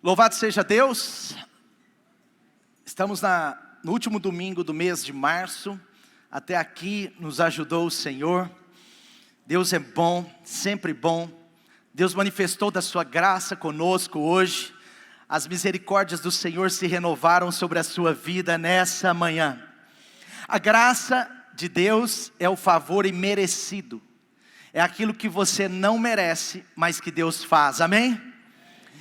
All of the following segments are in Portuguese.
Louvado seja Deus. Estamos no último domingo do mês de março. Até aqui nos ajudou o Senhor. Deus é bom, sempre bom. Deus manifestou da sua graça conosco hoje. As misericórdias do Senhor se renovaram sobre a sua vida nessa manhã. A graça de Deus é o favor imerecido. É aquilo que você não merece, mas que Deus faz, amém?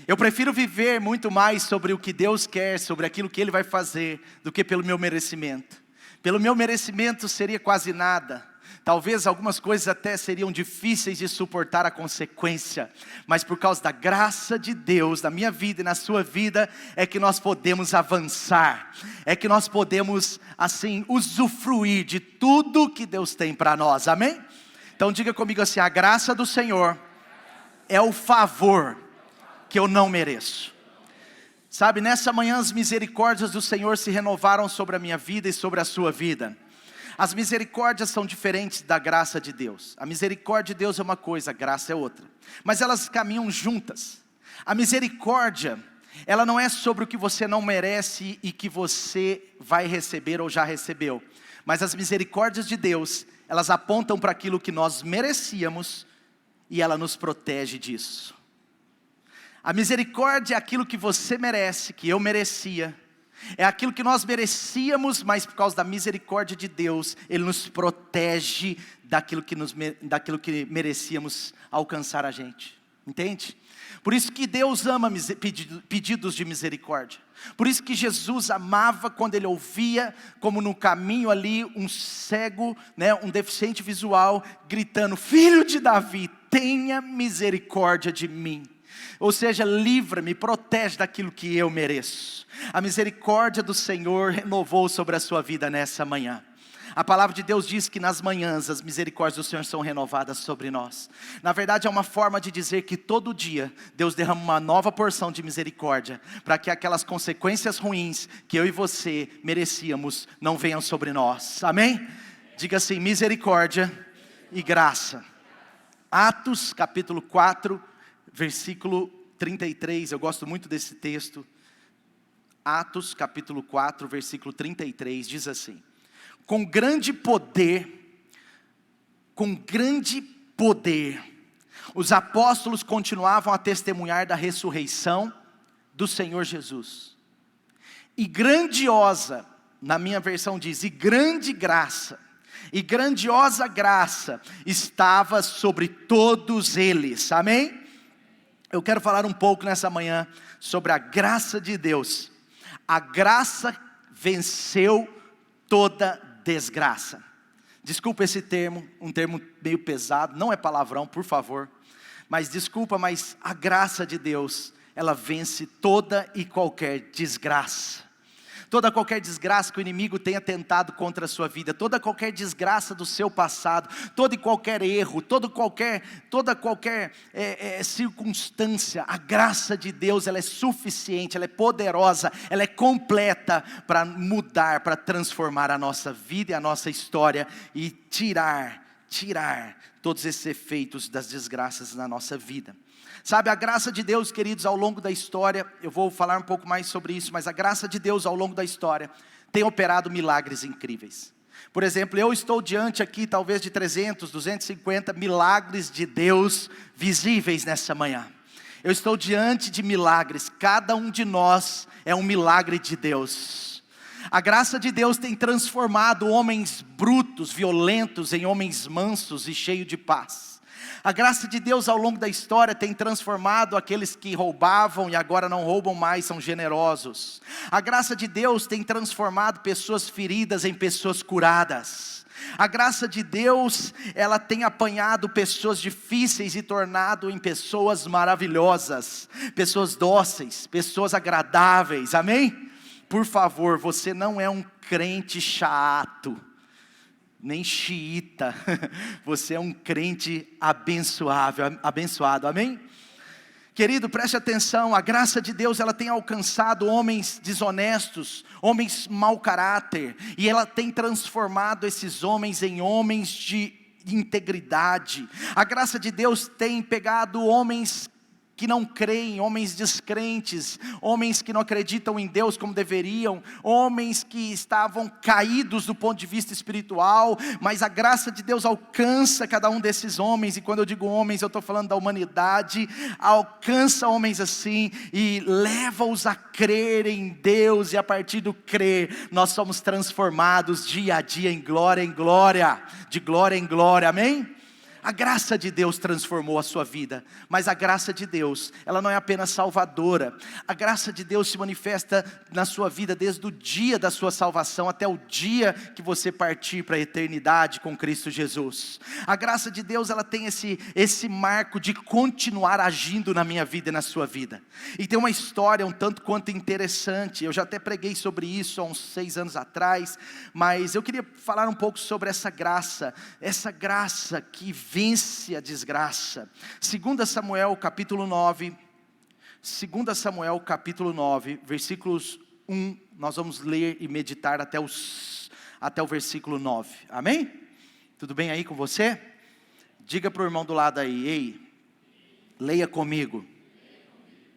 Eu prefiro viver muito mais sobre o que Deus quer, sobre aquilo que Ele vai fazer, do que pelo meu merecimento. Pelo meu merecimento seria quase nada. Talvez algumas coisas até seriam difíceis de suportar a consequência. Mas por causa da graça de Deus, na minha vida e na sua vida, é que nós podemos avançar. É que nós podemos, assim, usufruir de tudo que Deus tem para nós, amém? Então diga comigo assim, a graça do Senhor é o favor que eu não mereço. Sabe, nessa manhã as misericórdias do Senhor se renovaram sobre a minha vida e sobre a sua vida. As misericórdias são diferentes da graça de Deus. A misericórdia de Deus é uma coisa, a graça é outra. Mas elas caminham juntas. A misericórdia, ela não é sobre o que você não merece e que você vai receber ou já recebeu. Mas as misericórdias de Deus, elas apontam para aquilo que nós merecíamos e ela nos protege disso. A misericórdia é aquilo que você merece, que eu merecia. É aquilo que nós merecíamos, mas por causa da misericórdia de Deus, Ele nos protege daquilo que merecíamos alcançar a gente. Entende? Por isso que Deus ama pedidos de misericórdia. Por isso que Jesus amava quando Ele ouvia, como no caminho ali, um cego, um deficiente visual, gritando, Filho de Davi, tenha misericórdia de mim. Ou seja, livra-me, protege daquilo que eu mereço. A misericórdia do Senhor renovou sobre a sua vida nessa manhã. A palavra de Deus diz que nas manhãs as misericórdias do Senhor são renovadas sobre nós. Na verdade é uma forma de dizer que todo dia Deus derrama uma nova porção de misericórdia, para que aquelas consequências ruins que eu e você merecíamos não venham sobre nós, amém? Diga assim, misericórdia e graça. Atos capítulo 4, versículo 33, eu gosto muito desse texto. Atos capítulo 4, versículo 33, diz assim: com grande poder, os apóstolos continuavam a testemunhar da ressurreição do Senhor Jesus. E grandiosa, na minha versão diz, e grande graça, e grandiosa graça estava sobre todos eles, amém? Eu quero falar um pouco nessa manhã sobre a graça de Deus. A graça venceu toda desgraça. Desculpa esse termo, um termo meio pesado, não é palavrão, por favor. Mas desculpa, mas a graça de Deus, ela vence toda e qualquer desgraça. Toda qualquer desgraça que o inimigo tenha tentado contra a sua vida, toda qualquer desgraça do seu passado, todo e qualquer erro, toda qualquer circunstância, a graça de Deus, ela é suficiente, ela é poderosa, ela é completa para mudar, para transformar a nossa vida e a nossa história e tirar todos esses efeitos das desgraças na nossa vida. Sabe, a graça de Deus, queridos, ao longo da história, eu vou falar um pouco mais sobre isso, mas a graça de Deus ao longo da história tem operado milagres incríveis. Por exemplo, eu estou diante aqui talvez de 300, 250 milagres de Deus visíveis nessa manhã. Eu estou diante de milagres, cada um de nós é um milagre de Deus. A graça de Deus tem transformado homens brutos, violentos, em homens mansos e cheios de paz. A graça de Deus ao longo da história tem transformado aqueles que roubavam e agora não roubam mais, são generosos. A graça de Deus tem transformado pessoas feridas em pessoas curadas. A graça de Deus, ela tem apanhado pessoas difíceis e tornado em pessoas maravilhosas, pessoas dóceis, pessoas agradáveis, amém? Por favor, você não é um crente chato, nem xiita, você é um crente abençoado, amém? Querido, preste atenção, a graça de Deus, ela tem alcançado homens desonestos, homens mau caráter, e ela tem transformado esses homens em homens de integridade. A graça de Deus tem pegado homens que não creem, homens descrentes, homens que não acreditam em Deus como deveriam, homens que estavam caídos do ponto de vista espiritual, mas a graça de Deus alcança cada um desses homens, e quando eu digo homens, eu estou falando da humanidade, alcança homens assim, e leva-os a crer em Deus, e a partir do crer, nós somos transformados dia a dia em glória, de glória em glória, amém? A graça de Deus transformou a sua vida, mas a graça de Deus, ela não é apenas salvadora. A graça de Deus se manifesta na sua vida desde o dia da sua salvação até o dia que você partir para a eternidade com Cristo Jesus. A graça de Deus, ela tem esse marco de continuar agindo na minha vida e na sua vida. E tem uma história um tanto quanto interessante, eu já até preguei sobre isso há uns 6 anos atrás, mas eu queria falar um pouco sobre essa graça que vence a desgraça. 2 Samuel capítulo 9, versículos 1, nós vamos ler e meditar até o versículo 9, amém? Tudo bem aí com você? Diga para o irmão do lado aí, ei, leia comigo,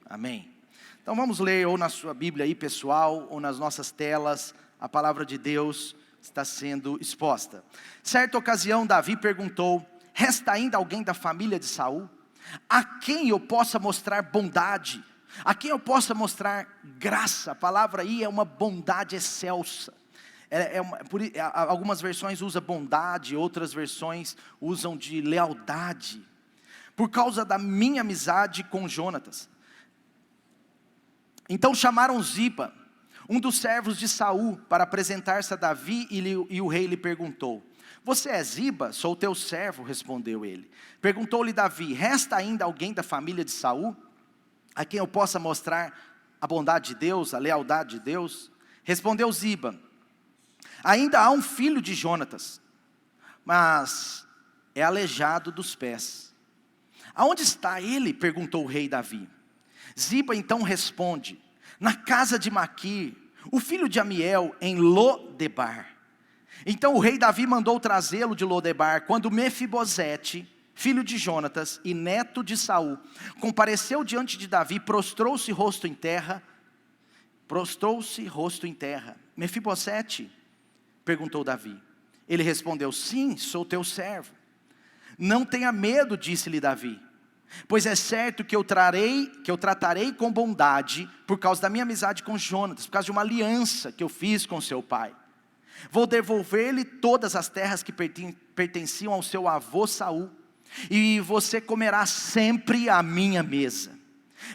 amém? Então vamos ler ou na sua Bíblia aí pessoal, ou nas nossas telas, a palavra de Deus está sendo exposta. Certa ocasião Davi perguntou: resta ainda alguém da família de Saul, a quem eu possa mostrar bondade, a quem eu possa mostrar graça? A palavra aí é uma bondade excelsa. Algumas versões usam bondade, outras versões usam de lealdade. Por causa da minha amizade com Jonatas. Então chamaram Ziba, um dos servos de Saul, para apresentar-se a Davi, e o rei lhe perguntou: você é Ziba? Sou teu servo, respondeu ele. Perguntou-lhe Davi: resta ainda alguém da família de Saul, a quem eu possa mostrar a bondade de Deus, a lealdade de Deus? Respondeu Ziba: ainda há um filho de Jonatas, mas é aleijado dos pés. Aonde está ele? Perguntou o rei Davi. Ziba então responde: na casa de Maquir, o filho de Amiel, em Lodebar. Então o rei Davi mandou trazê-lo de Lodebar. Quando Mefibosete, filho de Jonatas e neto de Saul, compareceu diante de Davi, prostrou-se rosto em terra. Mefibosete? Perguntou Davi. Ele respondeu: sim, sou teu servo. Não tenha medo, disse-lhe Davi, pois é certo que eu tratarei com bondade, por causa da minha amizade com Jonatas, por causa de uma aliança que eu fiz com seu pai. Vou devolver-lhe todas as terras que pertenciam ao seu avô Saul, e você comerá sempre à minha mesa.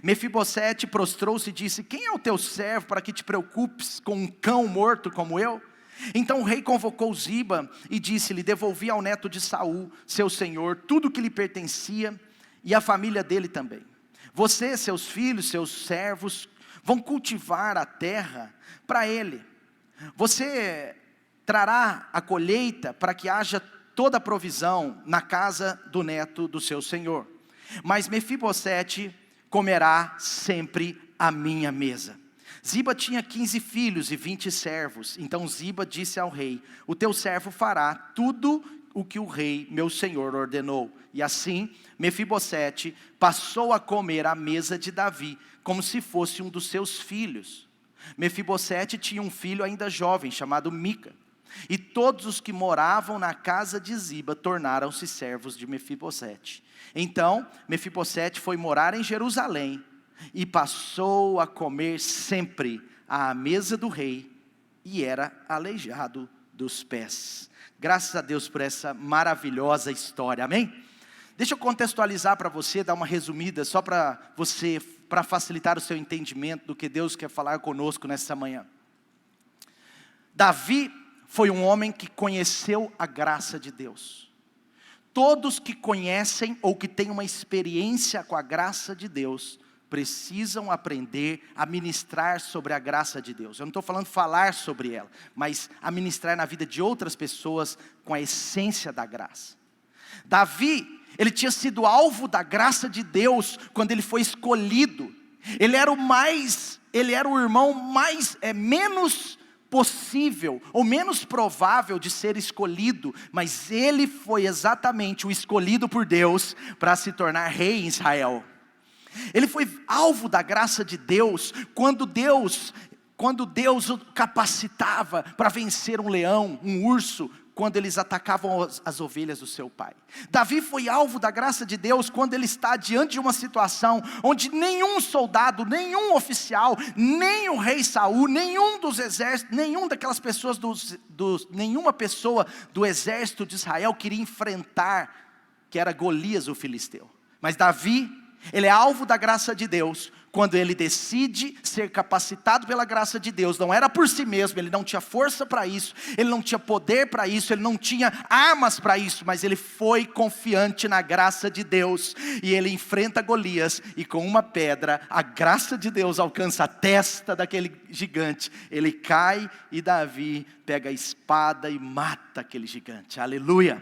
Mefibosete prostrou-se e disse: quem é o teu servo para que te preocupes com um cão morto como eu? Então o rei convocou Ziba e disse-lhe: devolvi ao neto de Saul, seu senhor, tudo que lhe pertencia, e a família dele também. Você, seus filhos, seus servos, vão cultivar a terra para ele. Você trará a colheita para que haja toda a provisão na casa do neto do seu senhor. Mas Mefibosete comerá sempre à minha mesa. Ziba tinha 15 filhos e 20 servos. Então Ziba disse ao rei: o teu servo fará tudo o que o rei, meu senhor, ordenou. E assim, Mefibosete passou a comer à mesa de Davi, como se fosse um dos seus filhos. Mefibosete tinha um filho ainda jovem, chamado Mica. E todos os que moravam na casa de Ziba tornaram-se servos de Mefibosete. Então, Mefibosete foi morar em Jerusalém e passou a comer sempre à mesa do rei, e era aleijado dos pés. Graças a Deus por essa maravilhosa história, amém? Deixa eu contextualizar para você, dar uma resumida, só para facilitar o seu entendimento do que Deus quer falar conosco nessa manhã. Davi foi um homem que conheceu a graça de Deus. Todos que conhecem ou que têm uma experiência com a graça de Deus, precisam aprender a ministrar sobre a graça de Deus. Eu não estou falando falar sobre ela, mas a ministrar na vida de outras pessoas com a essência da graça. Davi, ele tinha sido alvo da graça de Deus quando ele foi escolhido. Ele era o irmão menos possível, ou menos provável de ser escolhido, mas ele foi exatamente o escolhido por Deus para se tornar rei em Israel. Ele foi alvo da graça de Deus, quando Deus o capacitava para vencer um leão, um urso, quando eles atacavam as ovelhas do seu pai. Davi foi alvo da graça de Deus quando ele está diante de uma situação onde nenhum soldado, nenhum oficial, nem o rei Saul, nenhum dos exércitos, nenhuma pessoa do exército de Israel queria enfrentar, que era Golias o filisteu. Mas Davi, ele é alvo da graça de Deus, quando ele decide ser capacitado pela graça de Deus. Não era por si mesmo, ele não tinha força para isso, ele não tinha poder para isso, ele não tinha armas para isso, mas ele foi confiante na graça de Deus, e ele enfrenta Golias, e com uma pedra, a graça de Deus alcança a testa daquele gigante, ele cai, e Davi pega a espada e mata aquele gigante, aleluia.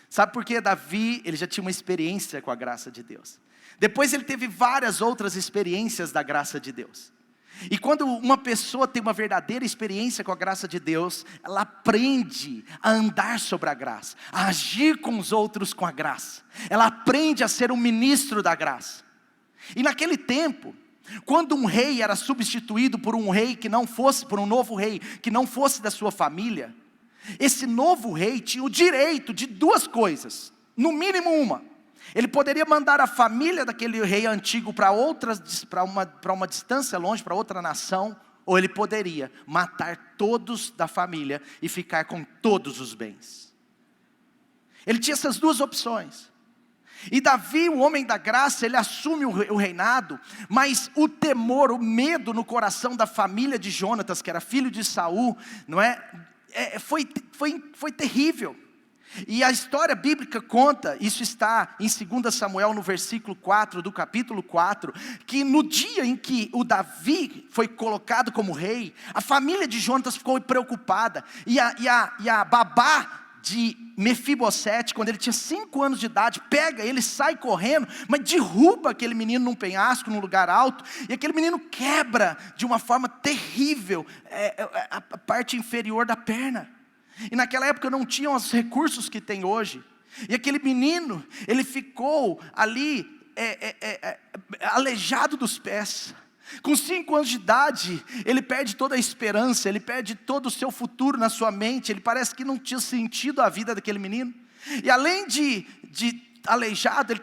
Sabe por quê? Davi, ele já tinha uma experiência com a graça de Deus. Depois ele teve várias outras experiências da graça de Deus. E quando uma pessoa tem uma verdadeira experiência com a graça de Deus, ela aprende a andar sobre a graça, a agir com os outros com a graça. Ela aprende a ser um ministro da graça. E naquele tempo, quando um rei era substituído por um rei que não fosse, por um novo rei, que não fosse da sua família, esse novo rei tinha o direito de duas coisas, no mínimo uma. Ele poderia mandar a família daquele rei antigo para uma distância longe, para outra nação, ou ele poderia matar todos da família e ficar com todos os bens. Ele tinha essas duas opções. E Davi, o homem da graça, ele assume o reinado, mas o temor, o medo no coração da família de Jonatas, que era filho de Saul, não é? Foi terrível. E a história bíblica conta, isso está em 2 Samuel no versículo 4 do capítulo 4, que no dia em que o Davi foi colocado como rei, a família de Jonatas ficou preocupada, e a babá de Mefibosete, quando ele tinha 5 anos de idade, pega ele, sai correndo, mas derruba aquele menino num penhasco, num lugar alto, e aquele menino quebra de uma forma terrível a parte inferior da perna. E naquela época não tinham os recursos que tem hoje. E aquele menino, ele ficou ali aleijado dos pés. Com 5 anos de idade, ele perde toda a esperança, ele perde todo o seu futuro na sua mente. Ele parece que não tinha sentido a vida daquele menino. E além de aleijado,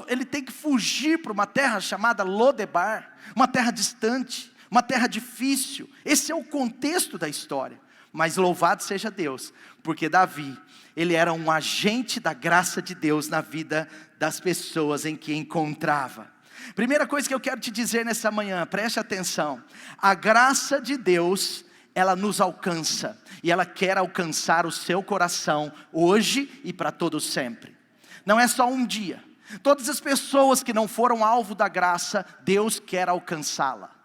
ele tem que fugir para uma terra chamada Lodebar, uma terra distante, uma terra difícil. Esse é o contexto da história. Mas louvado seja Deus, porque Davi, ele era um agente da graça de Deus na vida das pessoas em que encontrava. Primeira coisa que eu quero te dizer nessa manhã, preste atenção: a graça de Deus, ela nos alcança, e ela quer alcançar o seu coração, hoje e para todo sempre. Não é só um dia. Todas as pessoas que não foram alvo da graça, Deus quer alcançá-las.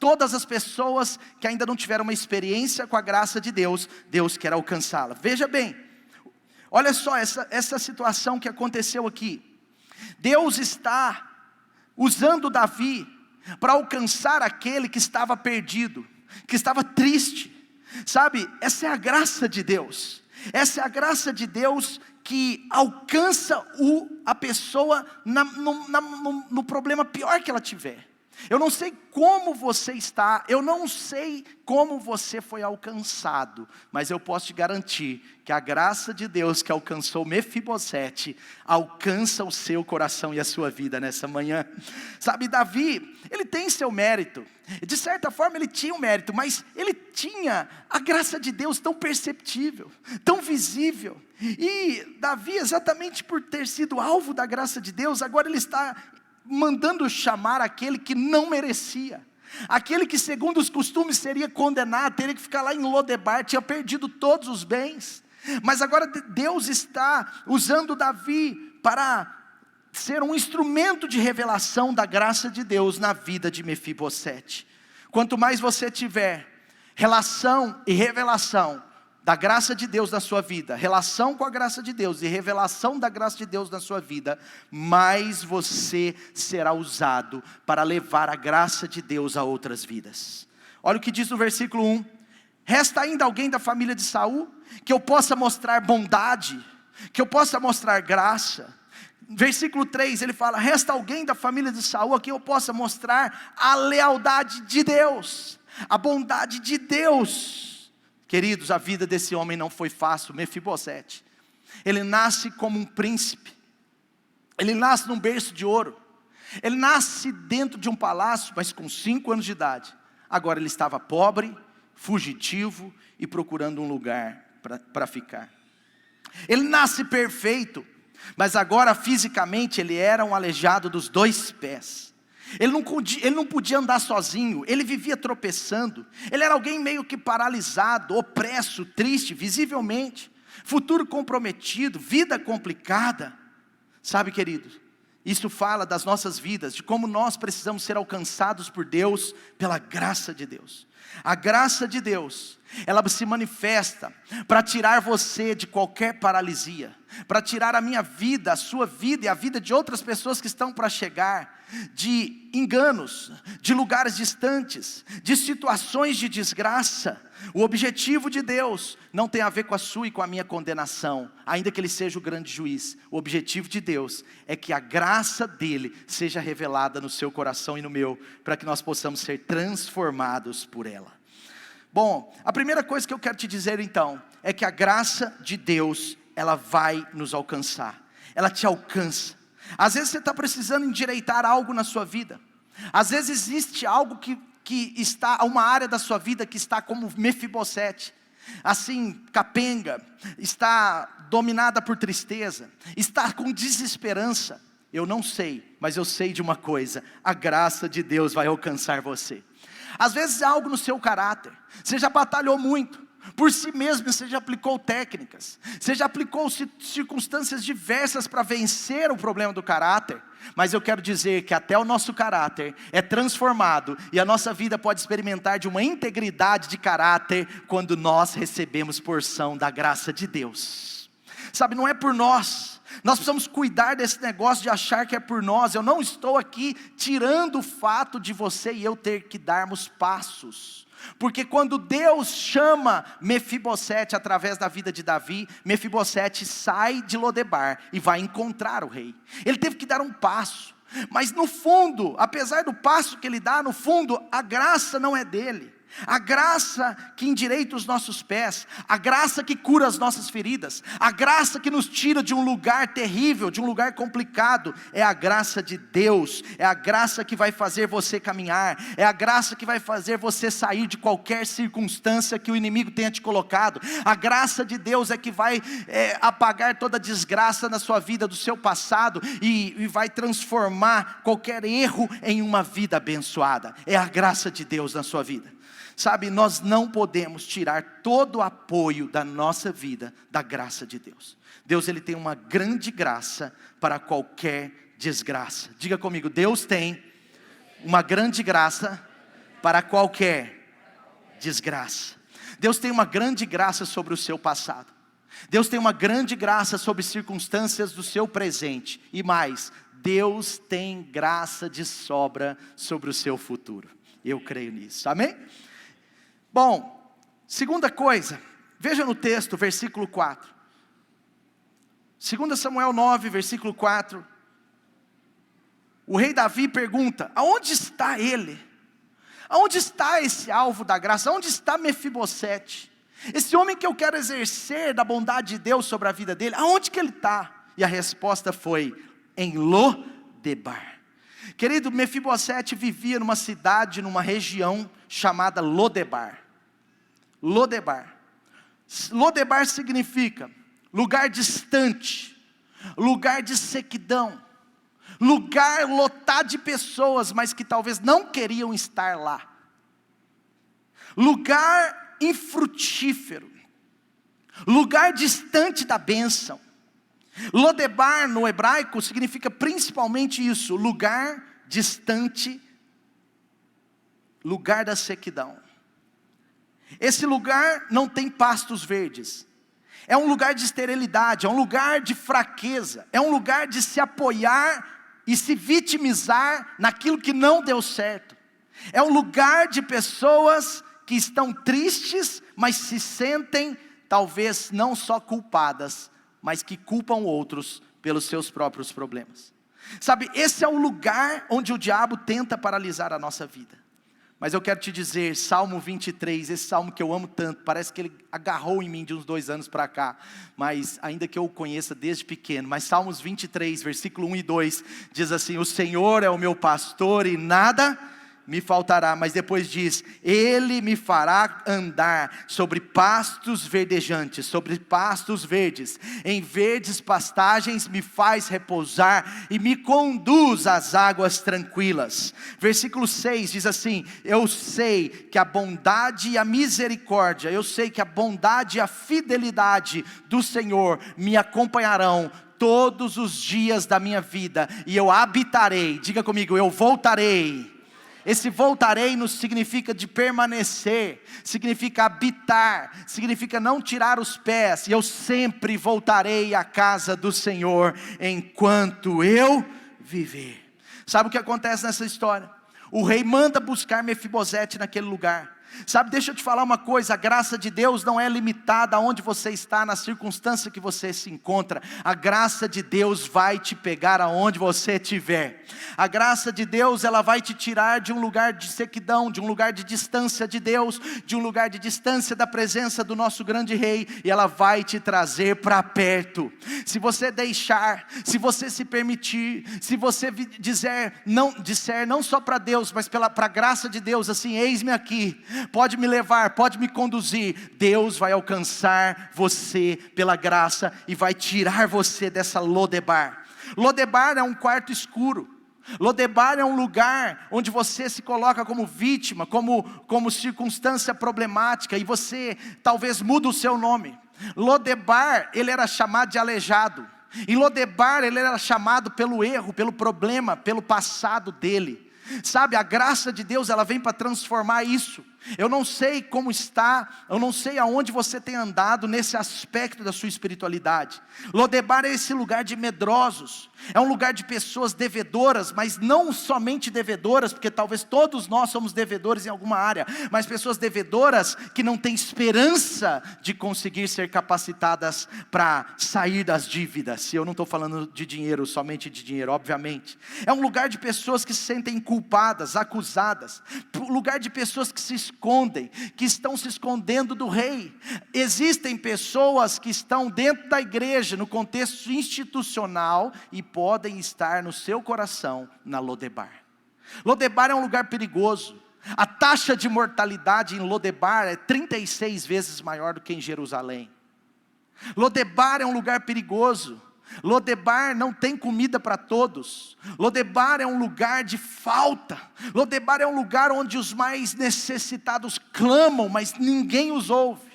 Todas as pessoas que ainda não tiveram uma experiência com a graça de Deus, Deus quer alcançá-la. Veja bem, olha só essa situação que aconteceu aqui. Deus está usando Davi para alcançar aquele que estava perdido, que estava triste. Sabe, essa é a graça de Deus. Essa é a graça de Deus que alcança a pessoa no problema pior que ela tiver. Eu não sei como você está, eu não sei como você foi alcançado, mas eu posso te garantir que a graça de Deus que alcançou Mefibosete, alcança o seu coração e a sua vida nessa manhã. Sabe, Davi, ele tem seu mérito, de certa forma ele tinha um mérito, mas ele tinha a graça de Deus tão perceptível, tão visível. E Davi, exatamente por ter sido alvo da graça de Deus, agora ele está mandando chamar aquele que não merecia, aquele que segundo os costumes seria condenado, teria que ficar lá em Lodebar, tinha perdido todos os bens, mas agora Deus está usando Davi para ser um instrumento de revelação da graça de Deus na vida de Mefibosete. Quanto mais você tiver relação e revelação da graça de Deus na sua vida, relação com a graça de Deus e revelação da graça de Deus na sua vida, mais você será usado para levar a graça de Deus a outras vidas. Olha o que diz no versículo 1: resta ainda alguém da família de Saul, que eu possa mostrar bondade, que eu possa mostrar graça, Versículo 3, ele fala: resta alguém da família de Saul a quem eu possa mostrar a lealdade de Deus, a bondade de Deus. Queridos, a vida desse homem não foi fácil. Mefibosete, ele nasce como um príncipe, ele nasce num berço de ouro, ele nasce dentro de um palácio, mas com 5 anos de idade. Agora ele estava pobre, fugitivo e procurando um lugar para ficar. Ele nasce perfeito, mas agora fisicamente ele era um aleijado dos 2 pés. Ele não podia andar sozinho, ele vivia tropeçando. Ele era alguém meio que paralisado, opresso, triste, visivelmente. Futuro comprometido, vida complicada. Sabe, queridos, isso fala das nossas vidas, de como nós precisamos ser alcançados por Deus, pela graça de Deus. A graça de Deus, ela se manifesta para tirar você de qualquer paralisia, para tirar a minha vida, a sua vida e a vida de outras pessoas que estão para chegar, de enganos, de lugares distantes, de situações de desgraça. O objetivo de Deus não tem a ver com a sua e com a minha condenação, ainda que Ele seja o grande juiz. O objetivo de Deus é que a graça dEle seja revelada no seu coração e no meu, para que nós possamos ser transformados por ela. Bom, a primeira coisa que eu quero te dizer então, é que a graça de Deus, ela vai nos alcançar, ela te alcança. Às vezes você está precisando endireitar algo na sua vida, às vezes existe algo que está, uma área da sua vida que está como Mefibosete, assim, capenga, está dominada por tristeza, está com desesperança. Eu não sei, mas eu sei de uma coisa: a graça de Deus vai alcançar você. Às vezes é algo no seu caráter, você já batalhou muito, por si mesmo você já aplicou técnicas, você já aplicou circunstâncias diversas para vencer o problema do caráter, mas eu quero dizer que até o nosso caráter é transformado, e a nossa vida pode experimentar de uma integridade de caráter, quando nós recebemos porção da graça de Deus. Sabe, não é por nós precisamos cuidar desse negócio de achar que é por nós. Eu não estou aqui tirando o fato de você e eu ter que darmos passos, porque quando Deus chama Mefibosete através da vida de Davi, Mefibosete sai de Lodebar e vai encontrar o rei. Ele teve que dar um passo, mas no fundo, apesar do passo que ele dá, no fundo a graça não é dele. A graça que endireita os nossos pés, a graça que cura as nossas feridas, a graça que nos tira de um lugar terrível, de um lugar complicado, é a graça de Deus. É a graça que vai fazer você caminhar, é a graça que vai fazer você sair de qualquer circunstância que o inimigo tenha te colocado. A graça de Deus é que vai apagar toda a desgraça na sua vida, do seu passado, e vai transformar qualquer erro em uma vida abençoada. É a graça de Deus na sua vida. Sabe, nós não podemos tirar todo o apoio da nossa vida da graça de Deus. Deus, Ele tem uma grande graça para qualquer desgraça. Diga comigo: Deus tem uma grande graça para qualquer desgraça. Deus tem uma grande graça sobre o seu passado. Deus tem uma grande graça sobre circunstâncias do seu presente. E mais, Deus tem graça de sobra sobre o seu futuro. Eu creio nisso, amém? Bom, segunda coisa, veja no texto, versículo 4. 2 Samuel 9, versículo 4. O rei Davi pergunta: aonde está ele? Aonde está esse alvo da graça? Aonde está Mefibosete? Esse homem que eu quero exercer da bondade de Deus sobre a vida dele, aonde que ele está? E a resposta foi: em Lodebar. Querido, Mefibosete vivia numa cidade, numa região chamada Lodebar. Lodebar. Lodebar significa lugar distante, lugar de sequidão, lugar lotado de pessoas, mas que talvez não queriam estar lá. Lugar infrutífero, lugar distante da bênção. Lodebar no hebraico significa principalmente isso: lugar distante, lugar da sequidão. Esse lugar não tem pastos verdes, é um lugar de esterilidade, é um lugar de fraqueza, é um lugar de se apoiar e se vitimizar naquilo que não deu certo. É um lugar de pessoas que estão tristes, mas se sentem talvez não só culpadas, mas que culpam outros pelos seus próprios problemas. Sabe, esse é o lugar onde o diabo tenta paralisar a nossa vida. Mas eu quero te dizer, Salmo 23, esse salmo que eu amo tanto, parece que ele agarrou em mim de uns 2 anos para cá, mas ainda que eu o conheça desde pequeno, mas Salmos 23, versículo 1 e 2, diz assim: o Senhor é o meu pastor e nada me faltará, mas depois diz: Ele me fará andar sobre pastos verdejantes, sobre pastos verdes, em verdes pastagens me faz repousar, e me conduz às águas tranquilas. Versículo 6 diz assim: eu sei que a bondade e a misericórdia, eu sei que a bondade e a fidelidade do Senhor me acompanharão todos os dias da minha vida, e eu habitarei, diga comigo, eu voltarei. Esse voltarei não significa de permanecer, significa habitar, significa não tirar os pés. E eu sempre voltarei à casa do Senhor enquanto eu viver. Sabe o que acontece nessa história? O rei manda buscar Mefibosete naquele lugar. Sabe, deixa eu te falar uma coisa, a graça de Deus não é limitada aonde você está, na circunstância que você se encontra. A graça de Deus vai te pegar aonde você estiver. A graça de Deus, ela vai te tirar de um lugar de sequidão, de um lugar de distância de Deus, de um lugar de distância da presença do nosso grande rei, e ela vai te trazer para perto. Se você deixar, se você se permitir, se você disser não só para Deus, mas para a graça de Deus, assim, eis-me aqui, pode me levar, pode me conduzir, Deus vai alcançar você pela graça e vai tirar você dessa Lodebar. Lodebar é um quarto escuro. Lodebar é um lugar onde você se coloca como vítima, como circunstância problemática, e você talvez muda o seu nome. Lodebar, ele era chamado de aleijado. Em Lodebar ele era chamado pelo erro, pelo problema, pelo passado dele. Sabe, a graça de Deus, ela vem para transformar isso. Eu não sei como está, eu não sei aonde você tem andado nesse aspecto da sua espiritualidade. Lodebar é esse lugar de medrosos, é um lugar de pessoas devedoras, mas não somente devedoras, porque talvez todos nós somos devedores em alguma área, mas pessoas devedoras que não têm esperança de conseguir ser capacitadas para sair das dívidas. E eu não estou falando de dinheiro, somente de dinheiro, obviamente. É um lugar de pessoas que se sentem culpadas, acusadas, lugar de pessoas que se escondem, que estão se escondendo do rei. Existem pessoas que estão dentro da igreja, no contexto institucional, e podem estar no seu coração na Lodebar. Lodebar é um lugar perigoso. A taxa de mortalidade em Lodebar é 36 vezes maior do que em Jerusalém. Lodebar é um lugar perigoso. Lodebar não tem comida para todos. Lodebar é um lugar de falta. Lodebar é um lugar onde os mais necessitados clamam, mas ninguém os ouve.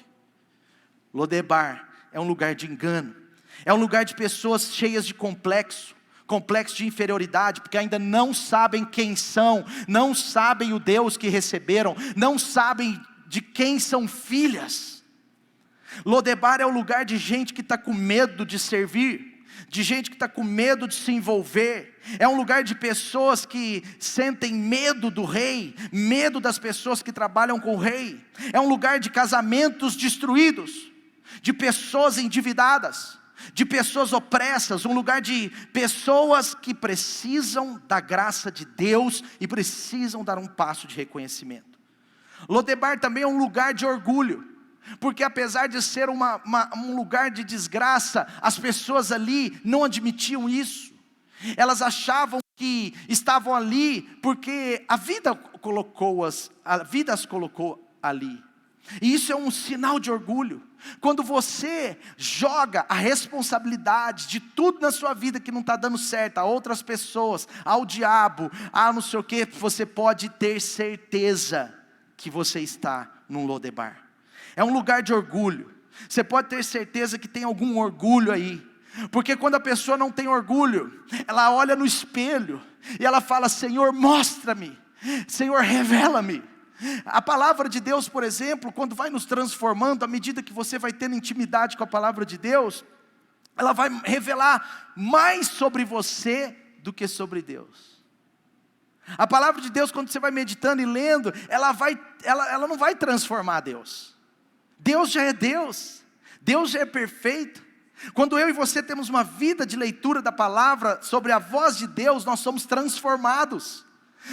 Lodebar é um lugar de engano. É um lugar de pessoas cheias de complexo de inferioridade, porque ainda não sabem quem são, não sabem o Deus que receberam, não sabem de quem são filhas. Lodebar é o lugar de gente que está com medo de servir, de gente que está com medo de se envolver. É um lugar de pessoas que sentem medo do rei, medo das pessoas que trabalham com o rei. É um lugar de casamentos destruídos, de pessoas endividadas, de pessoas opressas, um lugar de pessoas que precisam da graça de Deus e precisam dar um passo de reconhecimento. Lodebar também é um lugar de orgulho, porque apesar de ser um lugar de desgraça, as pessoas ali não admitiam isso. Elas achavam que estavam ali porque a vida as colocou ali. E isso é um sinal de orgulho. Quando você joga a responsabilidade de tudo na sua vida que não está dando certo a outras pessoas, ao diabo, a não sei o que, você pode ter certeza que você está num Lodebar. É um lugar de orgulho. Você pode ter certeza que tem algum orgulho aí. Porque quando a pessoa não tem orgulho, ela olha no espelho e ela fala: Senhor, mostra-me, Senhor, revela-me. A palavra de Deus, por exemplo, quando vai nos transformando, à medida que você vai tendo intimidade com a palavra de Deus, ela vai revelar mais sobre você do que sobre Deus. A palavra de Deus, quando você vai meditando e lendo, ela não vai transformar Deus. Deus já é Deus, Deus já é perfeito. Quando eu e você temos uma vida de leitura da palavra sobre a voz de Deus, nós somos transformados,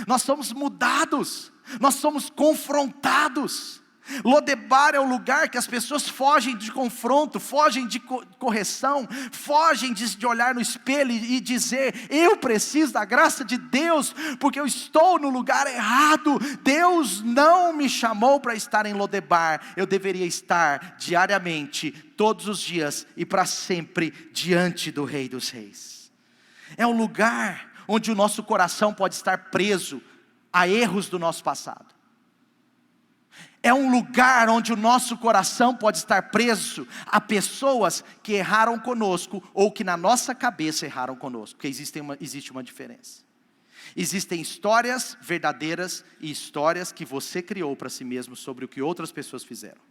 nós somos mudados, nós somos confrontados. Lodebar é o lugar que as pessoas fogem de confronto, fogem de correção, fogem de olhar no espelho e dizer: eu preciso da graça de Deus, porque eu estou no lugar errado. Deus não me chamou para estar em Lodebar, eu deveria estar diariamente, todos os dias e para sempre diante do Rei dos Reis. É um lugar onde o nosso coração pode estar preso a erros do nosso passado. É um lugar onde o nosso coração pode estar preso a pessoas que erraram conosco, ou que na nossa cabeça erraram conosco, porque existe uma diferença. Existem histórias verdadeiras e histórias que você criou para si mesmo sobre o que outras pessoas fizeram.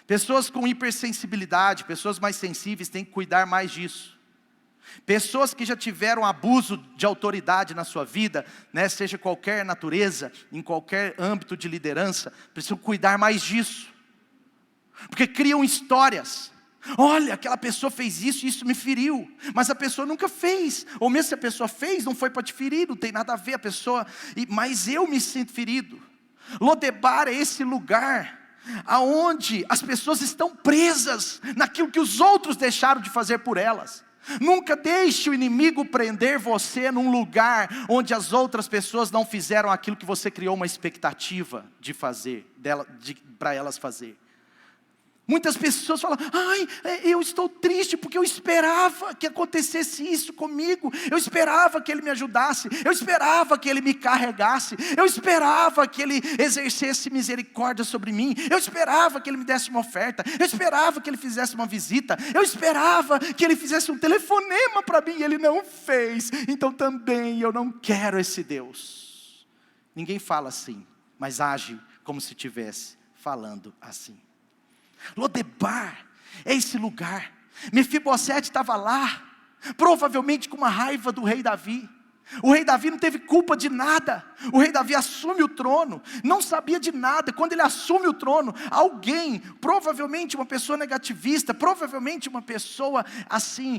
Pessoas com hipersensibilidade, pessoas mais sensíveis têm que cuidar mais disso. Pessoas que já tiveram abuso de autoridade na sua vida, né, seja qualquer natureza, em qualquer âmbito de liderança, precisam cuidar mais disso, porque criam histórias. Olha, aquela pessoa fez isso e isso me feriu, mas a pessoa nunca fez, ou mesmo se a pessoa fez, não foi para te ferir, não tem nada a ver a pessoa, mas eu me sinto ferido. Lodebar é esse lugar aonde as pessoas estão presas naquilo que os outros deixaram de fazer por elas. Nunca deixe o inimigo prender você num lugar onde as outras pessoas não fizeram aquilo que você criou uma expectativa de fazer, para elas fazer. Muitas pessoas falam: ai, eu estou triste porque eu esperava que acontecesse isso comigo, eu esperava que ele me ajudasse, eu esperava que ele me carregasse, eu esperava que ele exercesse misericórdia sobre mim, eu esperava que ele me desse uma oferta, eu esperava que ele fizesse uma visita, eu esperava que ele fizesse um telefonema para mim, e ele não fez, então também eu não quero esse Deus. Ninguém fala assim, mas age como se estivesse falando assim. Lodebar é esse lugar. Mefibosete estava lá, provavelmente com uma raiva do rei Davi. O rei Davi não teve culpa de nada. O rei Davi assume o trono, não sabia de nada. Quando ele assume o trono, alguém, provavelmente uma pessoa negativista, provavelmente uma pessoa assim,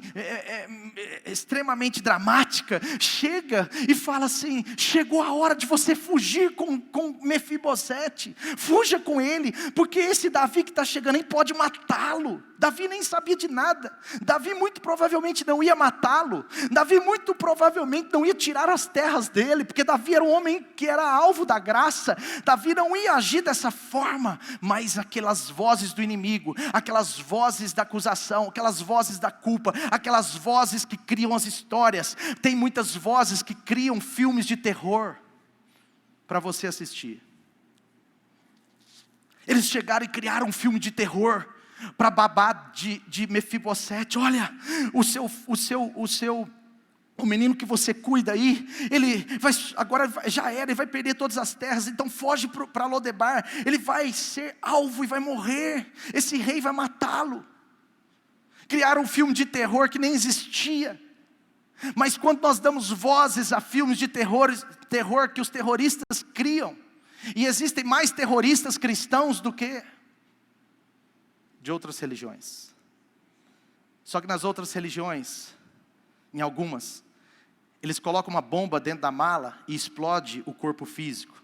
extremamente dramática, chega e fala assim: chegou a hora de você fugir com Mefibosete, fuja com ele, porque esse Davi que está chegando aí pode matá-lo. Davi nem sabia de nada. Davi muito provavelmente não ia matá-lo. Davi muito provavelmente não ia tirar as terras dele, porque Davi era um homem que era alvo da graça. Davi não ia agir dessa forma, mas aquelas vozes do inimigo, aquelas vozes da acusação, aquelas vozes da culpa, aquelas vozes que criam as histórias. Tem muitas vozes que criam filmes de terror para você assistir. Eles chegaram e criaram um filme de terror para babar de Mefibosete. Olha, o menino que você cuida aí, ele vai, agora já era, ele vai perder todas as terras, então foge para Lodebar, ele vai ser alvo e vai morrer, esse rei vai matá-lo. Criaram um filme de terror que nem existia, mas quando nós damos vozes a filmes de terror que os terroristas criam, e existem mais terroristas cristãos do que de outras religiões. Só que nas outras religiões, em algumas, eles colocam uma bomba dentro da mala e explode o corpo físico.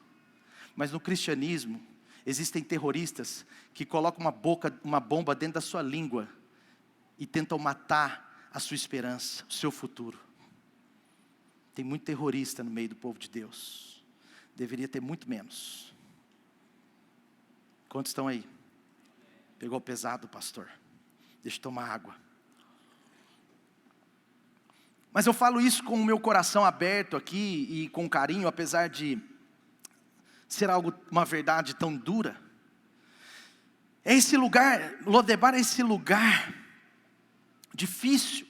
Mas no cristianismo, existem terroristas que colocam uma bomba dentro da sua língua e tentam matar a sua esperança, o seu futuro. Tem muito terrorista no meio do povo de Deus. Deveria ter muito menos. Quantos estão aí? Pegou pesado, pastor. Deixa eu tomar água. Mas eu falo isso com o meu coração aberto aqui e com carinho, apesar de ser uma verdade tão dura. É esse lugar, Lodebar é esse lugar difícil.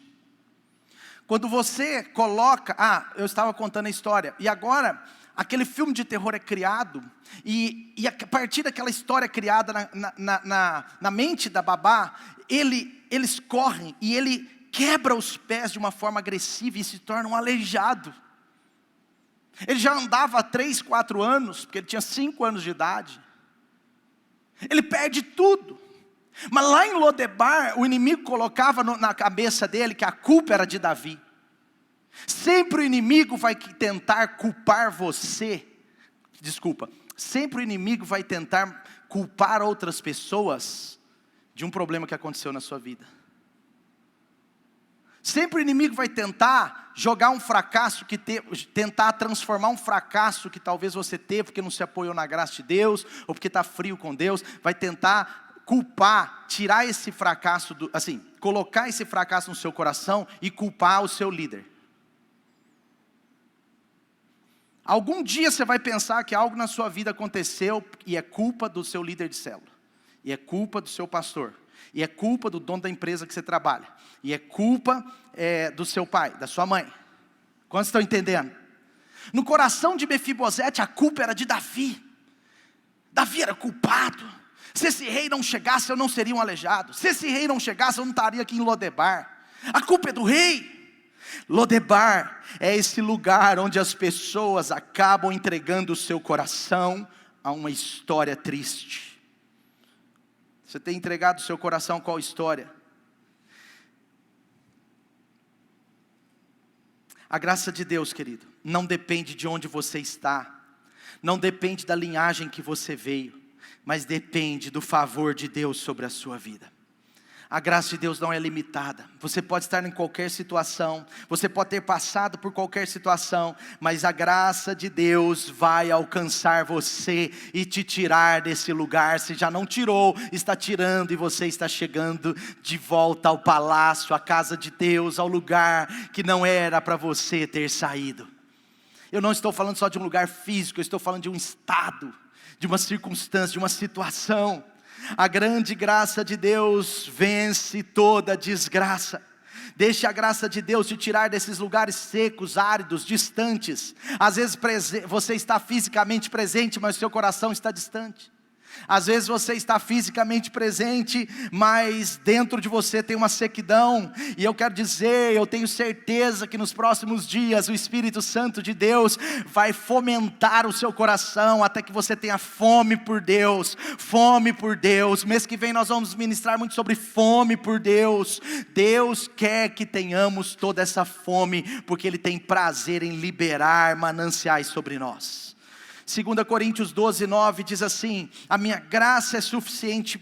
Quando você coloca, eu estava contando a história, e agora aquele filme de terror é criado, e a partir daquela história criada na mente da babá, eles correm, e ele quebra os pés de uma forma agressiva, e se torna um aleijado. Ele já andava há 3, 4 anos, porque ele tinha 5 anos de idade. Ele perde tudo. Mas lá em Lodebar, o inimigo colocava na cabeça dele que a culpa era de Davi. Sempre o inimigo vai tentar culpar você. Sempre o inimigo vai tentar culpar outras pessoas de um problema que aconteceu na sua vida. Sempre o inimigo vai tentar jogar um fracasso, tentar transformar um fracasso que talvez você teve porque não se apoiou na graça de Deus, ou porque está frio com Deus, vai tentar culpar, tirar esse fracasso, colocar esse fracasso no seu coração e culpar o seu líder. Algum dia você vai pensar que algo na sua vida aconteceu e é culpa do seu líder de célula, e é culpa do seu pastor, e é culpa do dono da empresa que você trabalha, e é culpa do seu pai, da sua mãe. Quantos estão entendendo? No coração de Mefibosete a culpa era de Davi. Davi era culpado. Se esse rei não chegasse eu não seria um aleijado. Se esse rei não chegasse eu não estaria aqui em Lodebar. A culpa é do rei. Lodebar é esse lugar onde as pessoas acabam entregando o seu coração a uma história triste. Você tem entregado o seu coração a qual história? A graça de Deus, querido, não depende de onde você está, não depende da linhagem que você veio, mas depende do favor de Deus sobre a sua vida. A graça de Deus não é limitada. Você pode estar em qualquer situação, você pode ter passado por qualquer situação, mas a graça de Deus vai alcançar você e te tirar desse lugar. Se já não tirou, está tirando, e você está chegando de volta ao palácio, à casa de Deus, ao lugar que não era para você ter saído. Eu não estou falando só de um lugar físico, eu estou falando de um estado, de uma circunstância, de uma situação. A grande graça de Deus vence toda desgraça. Deixe a graça de Deus te tirar desses lugares secos, áridos, distantes. Às vezes você está fisicamente presente, mas seu coração está distante. Às vezes você está fisicamente presente, mas dentro de você tem uma sequidão. E eu quero dizer, eu tenho certeza que nos próximos dias o Espírito Santo de Deus vai fomentar o seu coração, até que você tenha fome por Deus. Fome por Deus. Mês que vem nós vamos ministrar muito sobre fome por Deus. Deus quer que tenhamos toda essa fome, porque Ele tem prazer em liberar mananciais sobre nós. 2 Coríntios 12:9 diz assim: a minha graça é suficiente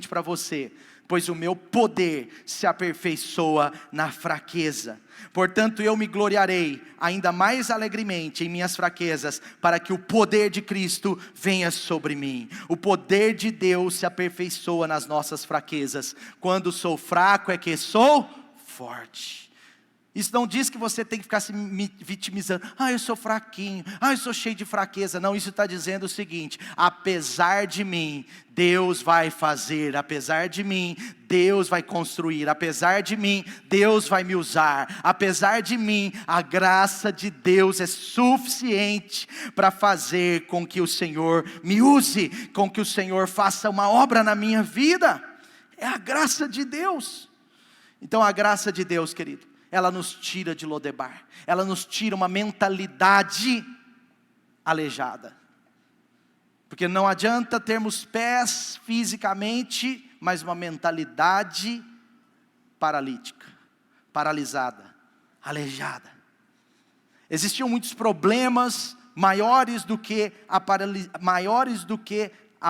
para você, pois o meu poder se aperfeiçoa na fraqueza. Portanto eu me gloriarei ainda mais alegremente em minhas fraquezas, para que o poder de Cristo venha sobre mim. O poder de Deus se aperfeiçoa nas nossas fraquezas. Quando sou fraco é que sou forte. Isso não diz que você tem que ficar se vitimizando. Eu sou fraquinho, eu sou cheio de fraqueza. Não, isso está dizendo o seguinte: apesar de mim, Deus vai fazer. Apesar de mim, Deus vai construir. Apesar de mim, Deus vai me usar. Apesar de mim, a graça de Deus é suficiente para fazer com que o Senhor me use, com que o Senhor faça uma obra na minha vida. É a graça de Deus. Então a graça de Deus, querido, ela nos tira de Lodebar, ela nos tira uma mentalidade aleijada, porque não adianta termos pés fisicamente, mas uma mentalidade paralítica, paralisada, aleijada. Existiam muitos problemas maiores do que a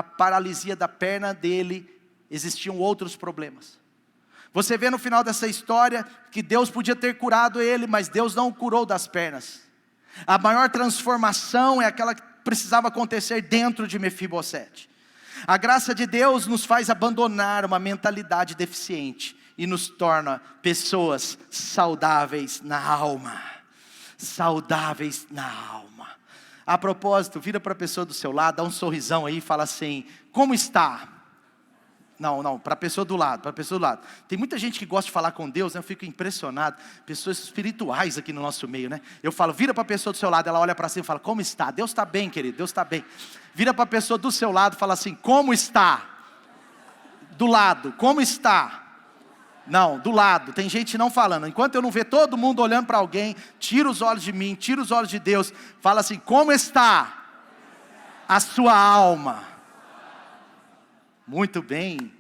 paralisia da perna dele. Existiam outros problemas. Você vê no final dessa história que Deus podia ter curado ele, mas Deus não o curou das pernas. A maior transformação é aquela que precisava acontecer dentro de Mefibosete. A graça de Deus nos faz abandonar uma mentalidade deficiente e nos torna pessoas saudáveis na alma. Saudáveis na alma. A propósito, vira para a pessoa do seu lado, dá um sorrisão aí e fala assim: como está? Não, para a pessoa do lado, Tem muita gente que gosta de falar com Deus, né? Eu fico impressionado. Pessoas espirituais aqui no nosso meio, né? Eu falo, vira para a pessoa do seu lado, ela olha para cima e fala: como está? Deus está bem, querido, Deus está bem. Vira para a pessoa do seu lado e fala assim: como está? Do lado, como está? Não, do lado, tem gente não falando. Enquanto eu não ver todo mundo olhando para alguém, tira os olhos de mim, tira os olhos de Deus. Fala assim: como está a sua alma? Muito bem.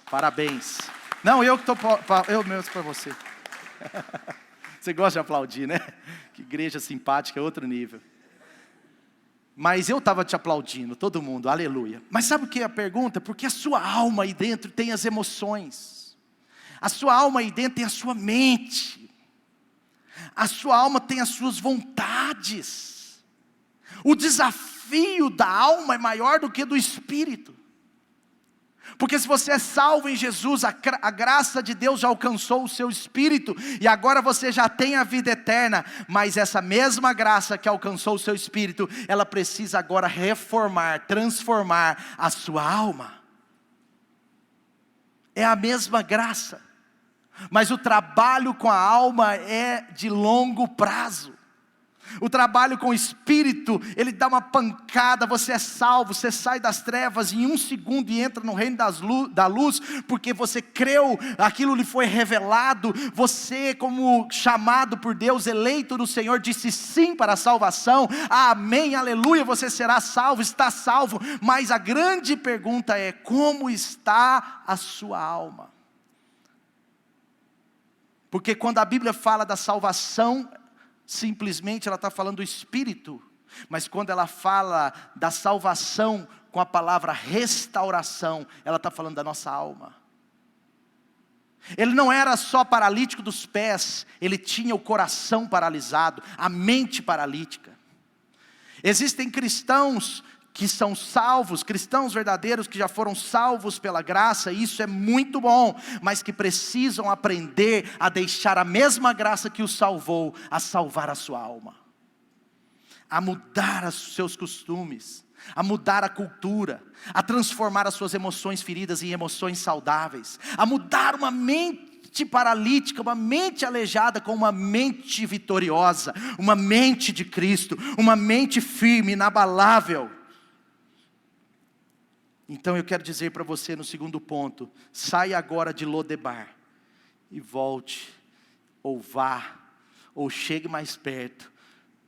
Parabéns. Não, eu mesmo para você. Você gosta de aplaudir, né? Que igreja simpática, é outro nível. Mas eu estava te aplaudindo, todo mundo, aleluia. Mas sabe o que é a pergunta? Porque a sua alma aí dentro tem as emoções. A sua alma aí dentro tem a sua mente. A sua alma tem as suas vontades. O desafio da alma é maior do que do espírito. Porque se você é salvo em Jesus, a graça de Deus já alcançou o seu espírito, e agora você já tem a vida eterna, mas essa mesma graça que alcançou o seu espírito, ela precisa agora reformar, transformar a sua alma. É a mesma graça, mas o trabalho com a alma é de longo prazo. O trabalho com o espírito, ele dá uma pancada, você é salvo, você sai das trevas em 1 segundo e entra no reino da luz, porque você creu, aquilo lhe foi revelado, você como chamado por Deus, eleito do Senhor, disse sim para a salvação, amém, aleluia, você será salvo, está salvo, mas a grande pergunta é, como está a sua alma? Porque quando a Bíblia fala da salvação, simplesmente ela está falando do espírito, mas quando ela fala da salvação com a palavra restauração, ela está falando da nossa alma. Ele não era só paralítico dos pés, ele tinha o coração paralisado, a mente paralítica. Existem cristãos que são salvos, cristãos verdadeiros que já foram salvos pela graça, e isso é muito bom, mas que precisam aprender a deixar a mesma graça que os salvou, a salvar a sua alma, a mudar os seus costumes, a mudar a cultura, a transformar as suas emoções feridas em emoções saudáveis, a mudar uma mente paralítica, uma mente aleijada com uma mente vitoriosa, uma mente de Cristo, uma mente firme, inabalável. Então eu quero dizer para você no segundo ponto, saia agora de Lodebar, e volte, ou vá, ou chegue mais perto,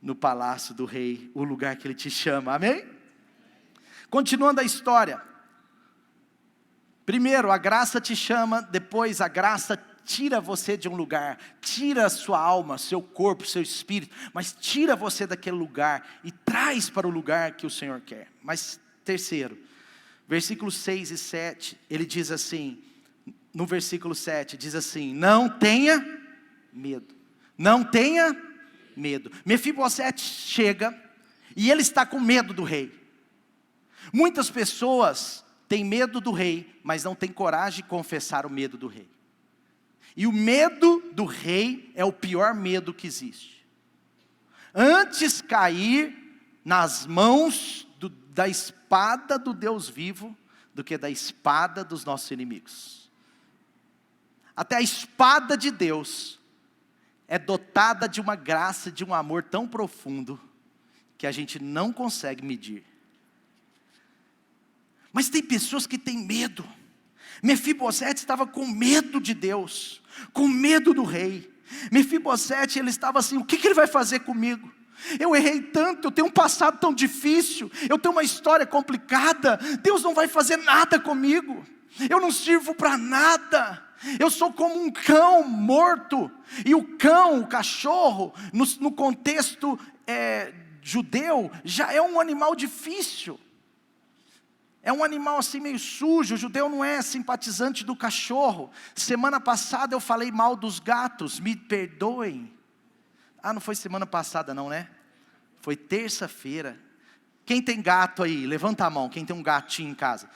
no palácio do rei, o lugar que ele te chama, amém? Continuando a história, primeiro a graça te chama, depois a graça tira você de um lugar, tira a sua alma, seu corpo, seu espírito, mas tira você daquele lugar, e traz para o lugar que o Senhor quer. Mas terceiro, versículos 6 e 7, ele diz assim, no versículo 7, diz assim, não tenha medo, não tenha medo. Mefibosete chega, e ele está com medo do rei. Muitas pessoas têm medo do rei, mas não têm coragem de confessar o medo do rei. E o medo do rei é o pior medo que existe. Antes cair nas mãos da espada do Deus vivo, do que da espada dos nossos inimigos. Até a espada de Deus é dotada de uma graça, de um amor tão profundo, que a gente não consegue medir. Mas tem pessoas que têm medo. Mefibosete estava com medo de Deus, com medo do rei. Mefibosete, ele estava assim, o que ele vai fazer comigo? Eu errei tanto, eu tenho um passado tão difícil, eu tenho uma história complicada, Deus não vai fazer nada comigo, eu não sirvo para nada, eu sou como um cão morto, e o cão, o cachorro, no contexto judeu, já é um animal difícil, é um animal assim meio sujo, o judeu não é simpatizante do cachorro. Semana passada eu falei mal dos gatos, me perdoem. Não foi semana passada não, né? Foi terça-feira. Quem tem gato aí? Levanta a mão, quem tem um gatinho em casa.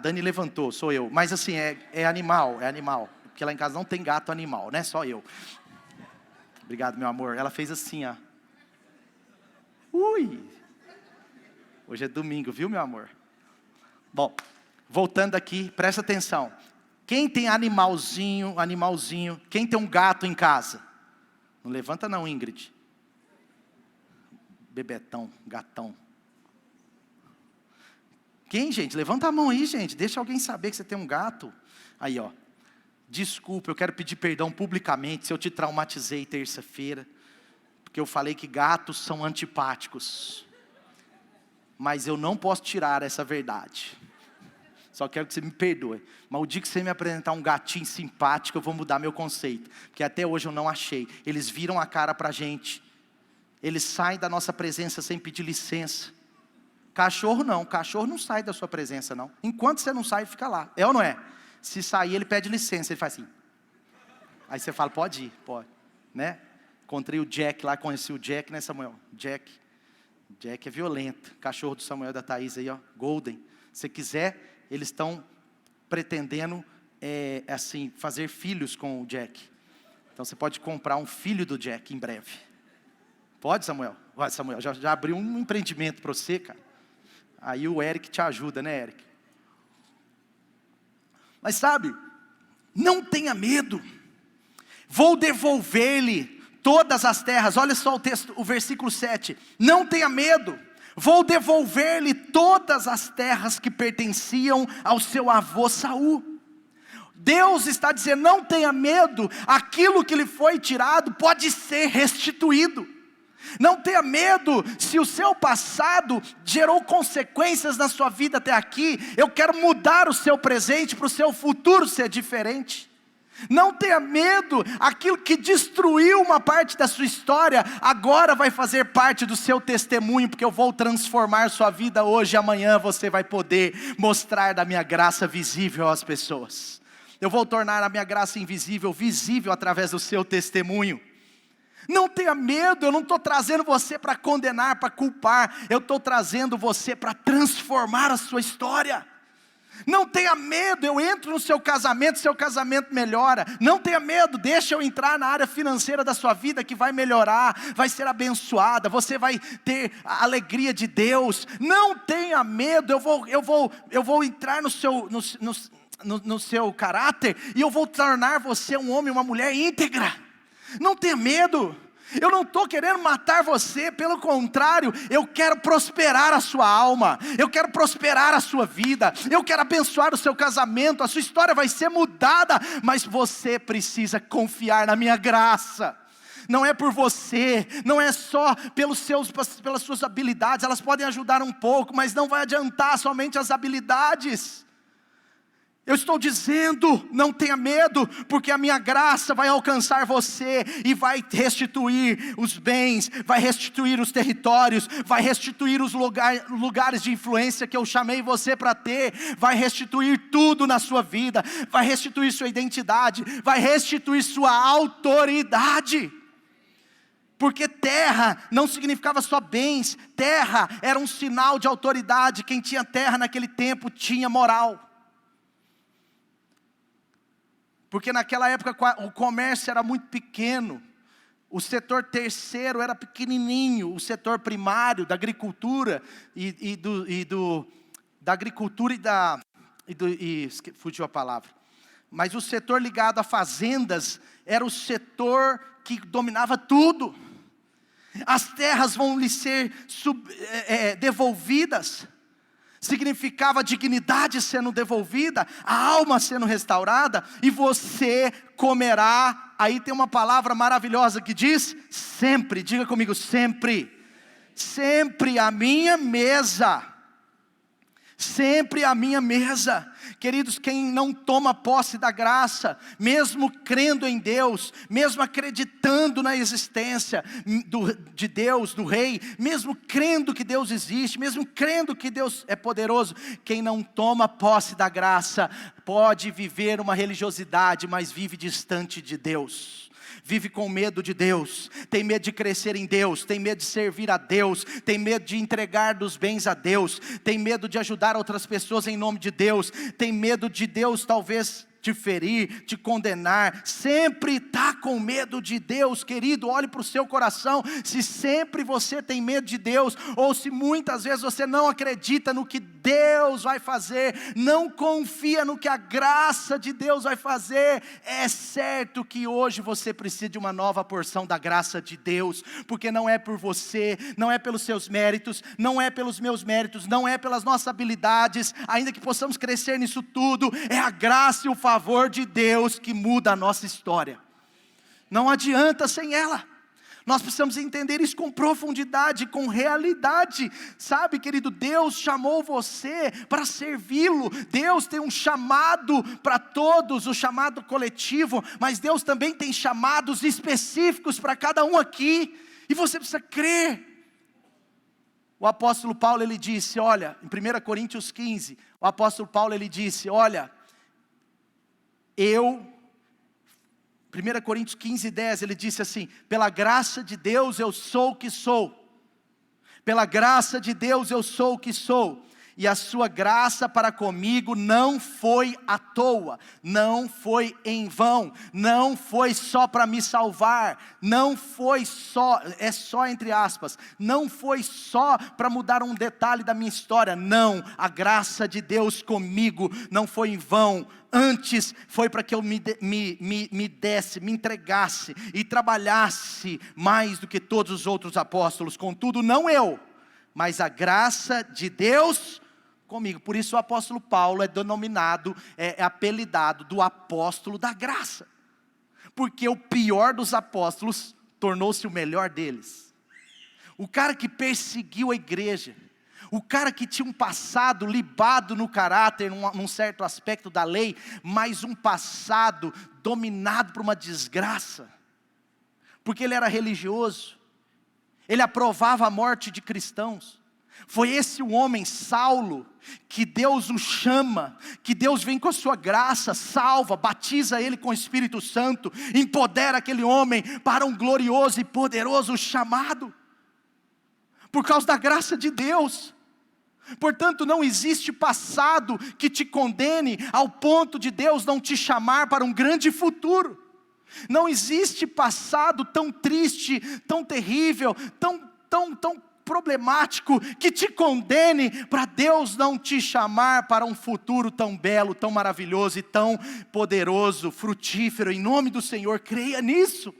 Dani levantou, sou eu. Mas assim, é animal. Porque lá em casa não tem gato animal, né? Só eu. Obrigado, meu amor. Ela fez assim, ó. Ui! Hoje é domingo, viu, meu amor? Bom, voltando aqui, presta atenção. Quem tem animalzinho, quem tem um gato em casa? Não levanta não, Ingrid. Bebetão, gatão. Quem, gente? Levanta a mão aí, gente. Deixa alguém saber que você tem um gato. Aí, ó. Desculpa, eu quero pedir perdão publicamente se eu te traumatizei terça-feira. Porque eu falei que gatos são antipáticos. Mas eu não posso tirar essa verdade. Só quero que você me perdoe. Mas o dia que você me apresentar um gatinho simpático, eu vou mudar meu conceito. Porque até hoje eu não achei. Eles viram a cara pra gente. Eles saem da nossa presença sem pedir licença. Cachorro não sai da sua presença não. Enquanto você não sai, fica lá. É ou não é? Se sair, ele pede licença, ele faz assim. Aí você fala, pode ir, pode. Né? Encontrei o Jack lá, conheci o Jack, né, Samuel? Jack é violento. Cachorro do Samuel e da Thaís aí, ó, Golden. Se quiser, eles estão pretendendo, assim, fazer filhos com o Jack. Então você pode comprar um filho do Jack em breve. Pode, Samuel? Vai, Samuel, já abriu um empreendimento para você, cara. Aí o Eric te ajuda, né, Eric? Mas sabe, não tenha medo. Vou devolver-lhe todas as terras. Olha só o texto, o versículo 7. Não tenha medo. Vou devolver-lhe todas as terras que pertenciam ao seu avô Saul. Deus está dizendo, não tenha medo. Aquilo que lhe foi tirado pode ser restituído. Não tenha medo, se o seu passado gerou consequências na sua vida até aqui, eu quero mudar o seu presente para o seu futuro ser diferente. Não tenha medo, aquilo que destruiu uma parte da sua história, agora vai fazer parte do seu testemunho, porque eu vou transformar sua vida hoje e amanhã você vai poder mostrar da minha graça visível às pessoas. Eu vou tornar a minha graça invisível, visível através do seu testemunho. Não tenha medo, eu não estou trazendo você para condenar, para culpar, eu estou trazendo você para transformar a sua história. Não tenha medo, eu entro no seu casamento melhora. Não tenha medo, deixa eu entrar na área financeira da sua vida que vai melhorar, vai ser abençoada, você vai ter a alegria de Deus. Não tenha medo, eu vou entrar no seu caráter e eu vou tornar você um homem, uma mulher íntegra. Não tenha medo, eu não estou querendo matar você, pelo contrário, eu quero prosperar a sua alma, eu quero prosperar a sua vida, eu quero abençoar o seu casamento, a sua história vai ser mudada, mas você precisa confiar na minha graça. Não é por você, não é só pelas suas habilidades, elas podem ajudar um pouco, mas não vai adiantar somente as habilidades. Eu estou dizendo, não tenha medo, porque a minha graça vai alcançar você e vai restituir os bens, vai restituir os territórios, vai restituir os lugares de influência que eu chamei você para ter, vai restituir tudo na sua vida, vai restituir sua identidade, vai restituir sua autoridade. Porque terra não significava só bens, terra era um sinal de autoridade, quem tinha terra naquele tempo tinha moral. Porque naquela época o comércio era muito pequeno, o setor terceiro era pequenininho, o setor primário da agricultura fugiu a palavra. Mas o setor ligado a fazendas era o setor que dominava tudo. As terras vão lhe ser devolvidas. Significava a dignidade sendo devolvida, a alma sendo restaurada, e você comerá, aí tem uma palavra maravilhosa que diz, sempre, diga comigo, sempre, sempre a minha mesa, sempre a minha mesa. Queridos, quem não toma posse da graça, mesmo crendo em Deus, mesmo acreditando na existência de Deus, do Rei, mesmo crendo que Deus existe, mesmo crendo que Deus é poderoso, quem não toma posse da graça, pode viver uma religiosidade, mas vive distante de Deus. Vive com medo de Deus, tem medo de crescer em Deus, tem medo de servir a Deus, tem medo de entregar dos bens a Deus, tem medo de ajudar outras pessoas em nome de Deus, tem medo de Deus talvez te ferir, te condenar, sempre está com medo de Deus. Querido, olhe para o seu coração, se sempre você tem medo de Deus, ou se muitas vezes você não acredita no que Deus vai fazer, não confia no que a graça de Deus vai fazer, é certo que hoje você precisa de uma nova porção da graça de Deus, porque não é por você, não é pelos seus méritos, não é pelos meus méritos, não é pelas nossas habilidades, ainda que possamos crescer nisso tudo, é a graça e o favor de Deus que muda a nossa história. Não adianta sem ela. Nós precisamos entender isso com profundidade, com realidade. Sabe, querido, Deus chamou você para servi-lo. Deus tem um chamado para todos, o chamado coletivo, mas Deus também tem chamados específicos para cada um aqui, e você precisa crer. O apóstolo Paulo, ele disse, olha, em 1 Coríntios 15, o apóstolo Paulo, ele disse, olha, 1 Coríntios 15, 10, ele disse assim, pela graça de Deus eu sou o que sou, pela graça de Deus eu sou o que sou, e a sua graça para comigo não foi à toa, não foi em vão, não foi só para me salvar, não foi só, é só entre aspas, não foi só para mudar um detalhe da minha história, não, a graça de Deus comigo não foi em vão, antes foi para que eu me desse, me entregasse e trabalhasse mais do que todos os outros apóstolos, contudo não eu, mas a graça de Deus comigo. Por isso o apóstolo Paulo é denominado, é apelidado do apóstolo da graça, porque o pior dos apóstolos tornou-se o melhor deles. O cara que perseguiu a igreja, o cara que tinha um passado libado no caráter, num certo aspecto da lei, mas um passado dominado por uma desgraça, porque ele era religioso, ele aprovava a morte de cristãos. Foi esse o homem, Saulo, que Deus o chama, que Deus vem com a sua graça, salva, batiza ele com o Espírito Santo, empodera aquele homem para um glorioso e poderoso chamado, por causa da graça de Deus. Portanto, não existe passado que te condene ao ponto de Deus não te chamar para um grande futuro. Não existe passado tão triste, tão terrível, tão problemático que te condene para Deus não te chamar para um futuro tão belo, tão maravilhoso e tão poderoso, frutífero. Em nome do Senhor, creia nisso.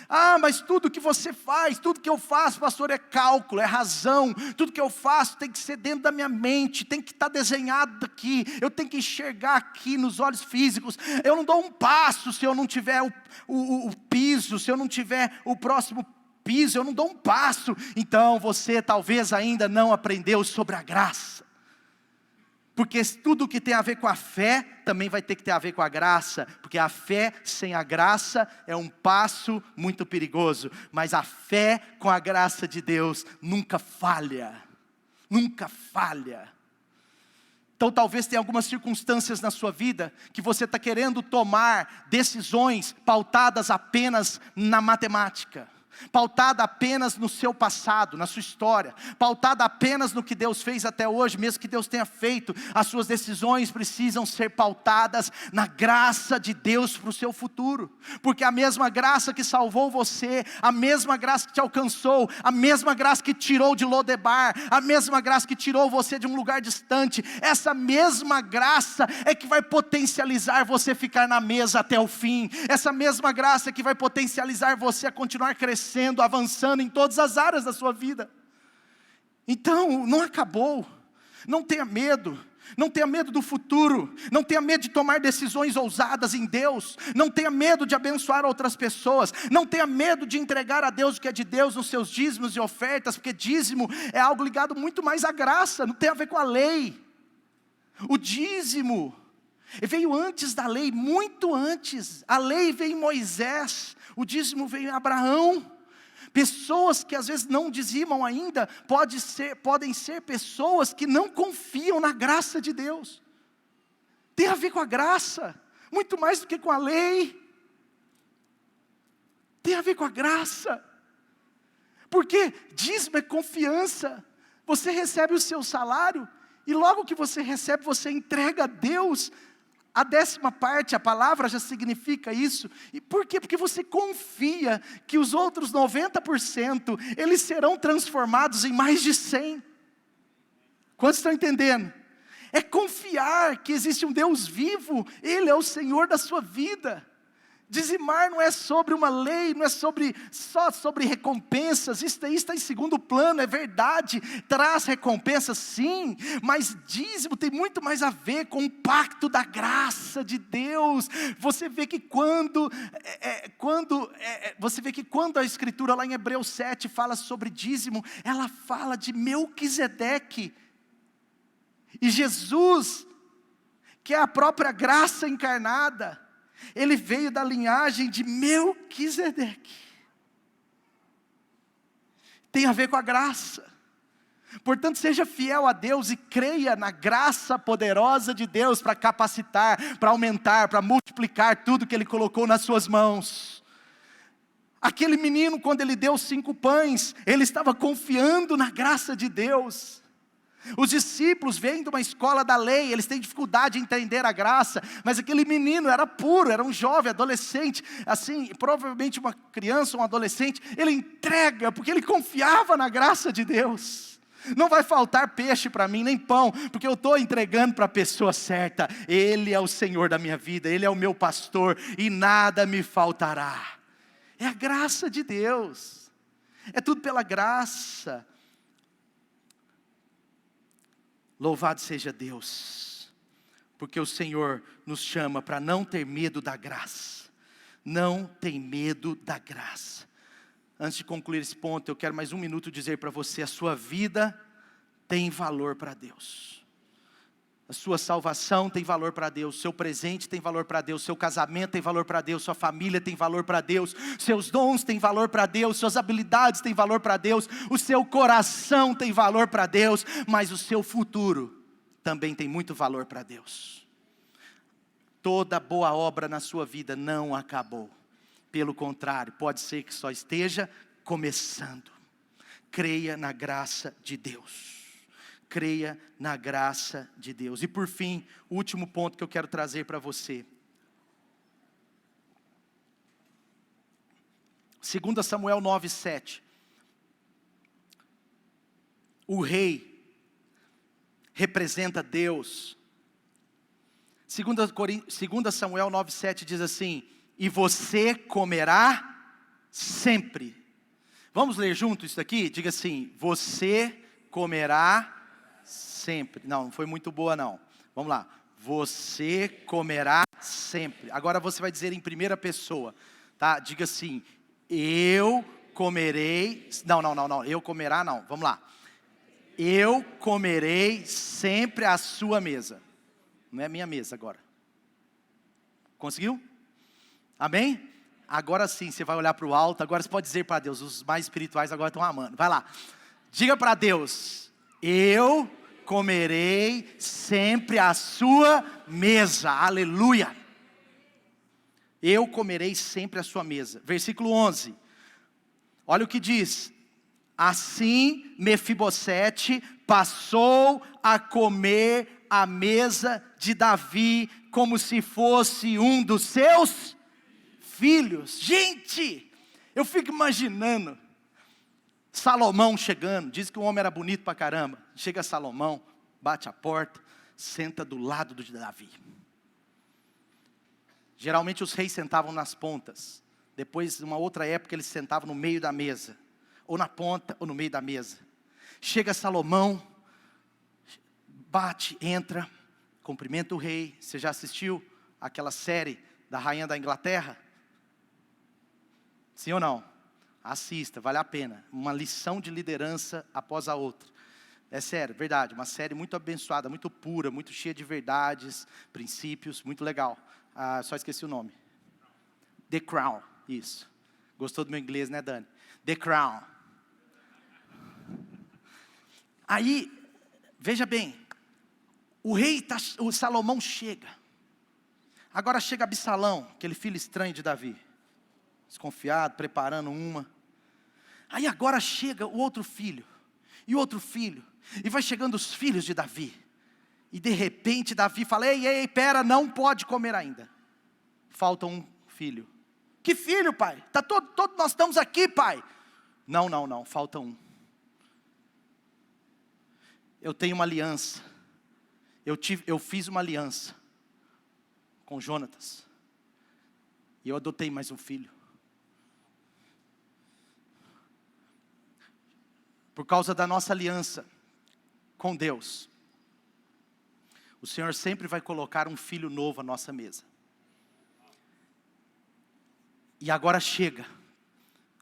Ah, mas tudo que você faz, tudo que eu faço, pastor, é cálculo, é razão. Tudo que eu faço tem que ser dentro da minha mente, tem que estar desenhado aqui, eu tenho que enxergar aqui nos olhos físicos. Eu não dou um passo se eu não tiver o piso, se eu não tiver o próximo piso, eu não dou um passo. Então você talvez ainda não aprendeu sobre a graça, porque tudo que tem a ver com a fé, também vai ter que ter a ver com a graça, porque a fé sem a graça é um passo muito perigoso, mas a fé com a graça de Deus nunca falha, nunca falha. Então talvez tenha algumas circunstâncias na sua vida, que você está querendo tomar decisões pautadas apenas na matemática, pautada apenas no seu passado, na sua história, pautada apenas no que Deus fez até hoje, mesmo que Deus tenha feito. As suas decisões precisam ser pautadas na graça de Deus para o seu futuro, porque a mesma graça que salvou você, a mesma graça que te alcançou, a mesma graça que tirou de Lodebar, a mesma graça que tirou você de um lugar distante, essa mesma graça é que vai potencializar você ficar na mesa até o fim, essa mesma graça é que vai potencializar você a continuar crescendo, avançando em todas as áreas da sua vida. Então, não acabou. Não tenha medo. Não tenha medo do futuro. Não tenha medo de tomar decisões ousadas em Deus. Não tenha medo de abençoar outras pessoas. Não tenha medo de entregar a Deus o que é de Deus nos seus dízimos e ofertas, porque dízimo é algo ligado muito mais à graça, não tem a ver com a lei. O dízimo veio antes da lei, muito antes. A lei veio em Moisés, o dízimo veio em Abraão. Pessoas que às vezes não dizimam ainda, podem ser pessoas que não confiam na graça de Deus. Tem a ver com a graça, muito mais do que com a lei. Tem a ver com a graça, porque dízimo é confiança. Você recebe o seu salário, e logo que você recebe, você entrega a Deus a 10ª parte, a palavra já significa isso. E por quê? Porque você confia que os outros 90%, eles serão transformados em mais de 100. Quantos estão entendendo? É confiar que existe um Deus vivo, Ele é o Senhor da sua vida. Dizimar não é sobre uma lei, não é só sobre recompensas, isso daí está em segundo plano, é verdade, traz recompensas sim, mas dízimo tem muito mais a ver com o pacto da graça de Deus. Você vê que quando a Escritura lá em Hebreus 7 fala sobre dízimo, ela fala de Melquisedeque, e Jesus, que é a própria graça encarnada, ele veio da linhagem de Melquisedeque. Tem a ver com a graça. Portanto, seja fiel a Deus e creia na graça poderosa de Deus para capacitar, para aumentar, para multiplicar tudo que Ele colocou nas suas mãos. Aquele menino, quando ele deu 5 pães, ele estava confiando na graça de Deus. Os discípulos vêm de uma escola da lei, eles têm dificuldade em entender a graça, mas aquele menino era puro, era um jovem, adolescente, assim, provavelmente uma criança, um adolescente, ele entrega, porque ele confiava na graça de Deus. Não vai faltar peixe para mim, nem pão, porque eu estou entregando para a pessoa certa. Ele é o Senhor da minha vida, Ele é o meu pastor, e nada me faltará. É a graça de Deus, é tudo pela graça. Louvado seja Deus, porque o Senhor nos chama para não ter medo da graça. Não tem medo da graça. Antes de concluir esse ponto, eu quero mais um minuto dizer para você: a sua vida tem valor para Deus. A sua salvação tem valor para Deus, seu presente tem valor para Deus, seu casamento tem valor para Deus, sua família tem valor para Deus, seus dons têm valor para Deus, suas habilidades têm valor para Deus, o seu coração tem valor para Deus, mas o seu futuro também tem muito valor para Deus. Toda boa obra na sua vida não acabou, pelo contrário, pode ser que só esteja começando. Creia na graça de Deus. Creia na graça de Deus. E por fim, o último ponto que eu quero trazer para você. 2 Samuel 9:7. O rei representa Deus. 2 Samuel 9:7 diz assim: e você comerá sempre. Vamos ler junto isso daqui? Diga assim: você comerá sempre. Não foi muito boa não. Vamos lá. Você comerá sempre. Agora você vai dizer em primeira pessoa, tá? Diga assim: eu comerei. Não. Eu comerá não. Vamos lá. Eu comerei sempre à sua mesa. Não é minha mesa agora. Conseguiu? Amém? Agora sim, você vai olhar para o alto. Agora você pode dizer para Deus. Os mais espirituais agora estão amando. Vai lá. Diga para Deus: eu comerei sempre à sua mesa. Aleluia. Eu comerei sempre à sua mesa. Versículo 11. Olha o que diz: assim Mefibosete passou a comer à mesa de Davi, como se fosse um dos seus filhos. Gente, eu fico imaginando Salomão chegando. Diz que o homem era bonito pra caramba. Chega Salomão, bate a porta, senta do lado de Davi. Geralmente os reis sentavam nas pontas. Depois, numa outra época, eles sentavam no meio da mesa, ou na ponta, ou no meio da mesa. Chega Salomão, bate, entra, cumprimenta o rei. Você já assistiu aquela série da Rainha da Inglaterra? Sim ou não? Assista, vale a pena. Uma lição de liderança após a outra. É sério, verdade. Uma série muito abençoada, muito pura, muito cheia de verdades, princípios, muito legal. Só esqueci o nome. The Crown, isso. Gostou do meu inglês, né, Dani? The Crown. Aí, veja bem, o Salomão chega. Agora chega Absalão, aquele filho estranho de Davi. Desconfiado, preparando uma. Aí agora chega o outro filho, e o outro filho, e vai chegando os filhos de Davi. E de repente Davi fala: ei, pera, não pode comer ainda. Falta um filho. Que filho, pai? Nós estamos aqui, pai. Não, falta um. Eu tenho uma aliança. Eu fiz uma aliança com Jonatas. E eu adotei mais um filho. Por causa da nossa aliança com Deus, o Senhor sempre vai colocar um filho novo à nossa mesa. E agora chega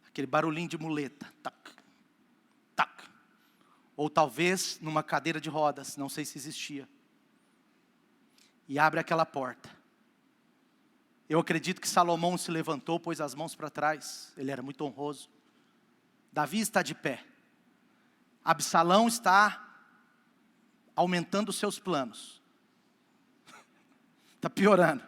aquele barulhinho de muleta, tac, tac. Ou talvez numa cadeira de rodas, não sei se existia. E abre aquela porta. Eu acredito que Salomão se levantou, pôs as mãos para trás. Ele era muito honroso. Davi está de pé. Absalão está aumentando os seus planos. Está piorando.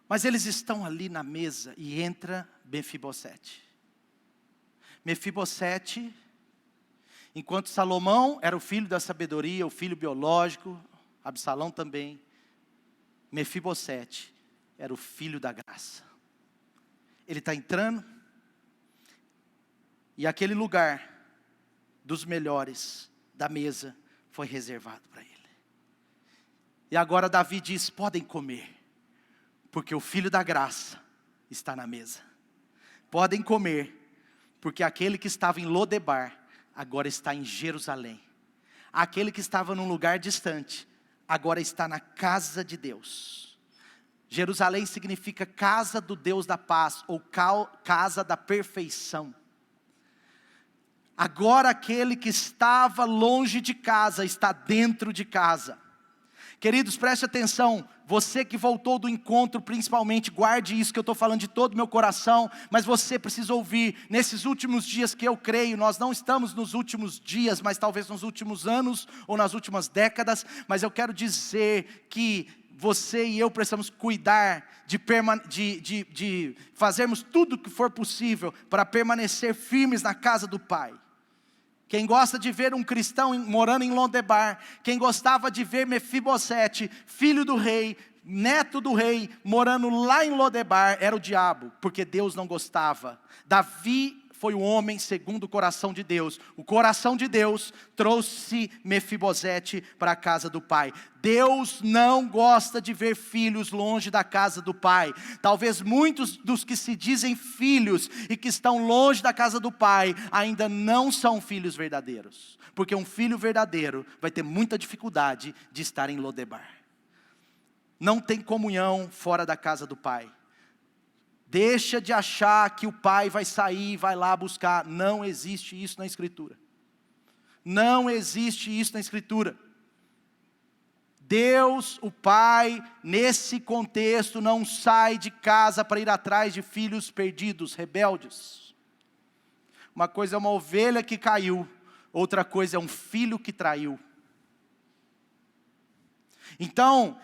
Mas eles estão ali na mesa e entra Mefibosete. Mefibosete, enquanto Salomão era o filho da sabedoria, o filho biológico, Absalão também, Mefibosete era o filho da graça. Ele está entrando, e aquele lugar dos melhores da mesa foi reservado para ele. E agora Davi diz: podem comer, porque o filho da graça está na mesa. Podem comer, porque aquele que estava em Lodebar, agora está em Jerusalém. Aquele que estava num lugar distante, agora está na casa de Deus. Jerusalém significa casa do Deus da paz, ou casa da perfeição. Agora aquele que estava longe de casa, está dentro de casa. Queridos, preste atenção, você que voltou do encontro, principalmente, guarde isso que eu estou falando de todo o meu coração, mas você precisa ouvir, nesses últimos dias que eu creio, nós não estamos nos últimos dias, mas talvez nos últimos anos, ou nas últimas décadas, mas eu quero dizer que você e eu precisamos cuidar de fazermos tudo o que for possível, para permanecer firmes na casa do Pai. Quem gosta de ver um cristão morando em Lodebar, quem gostava de ver Mefibosete, filho do rei, neto do rei, morando lá em Lodebar, era o diabo, porque Deus não gostava. Davi foi o homem segundo o coração de Deus. O coração de Deus trouxe Mefibosete para a casa do pai. Deus não gosta de ver filhos longe da casa do pai. Talvez muitos dos que se dizem filhos e que estão longe da casa do pai, ainda não são filhos verdadeiros. Porque um filho verdadeiro vai ter muita dificuldade de estar em Lodebar. Não tem comunhão fora da casa do pai. Deixa de achar que o pai vai sair e vai lá buscar. Não existe isso na Escritura. Não existe isso na Escritura. Deus, o Pai, nesse contexto, não sai de casa para ir atrás de filhos perdidos, rebeldes. Uma coisa é uma ovelha que caiu, outra coisa é um filho que traiu. Então,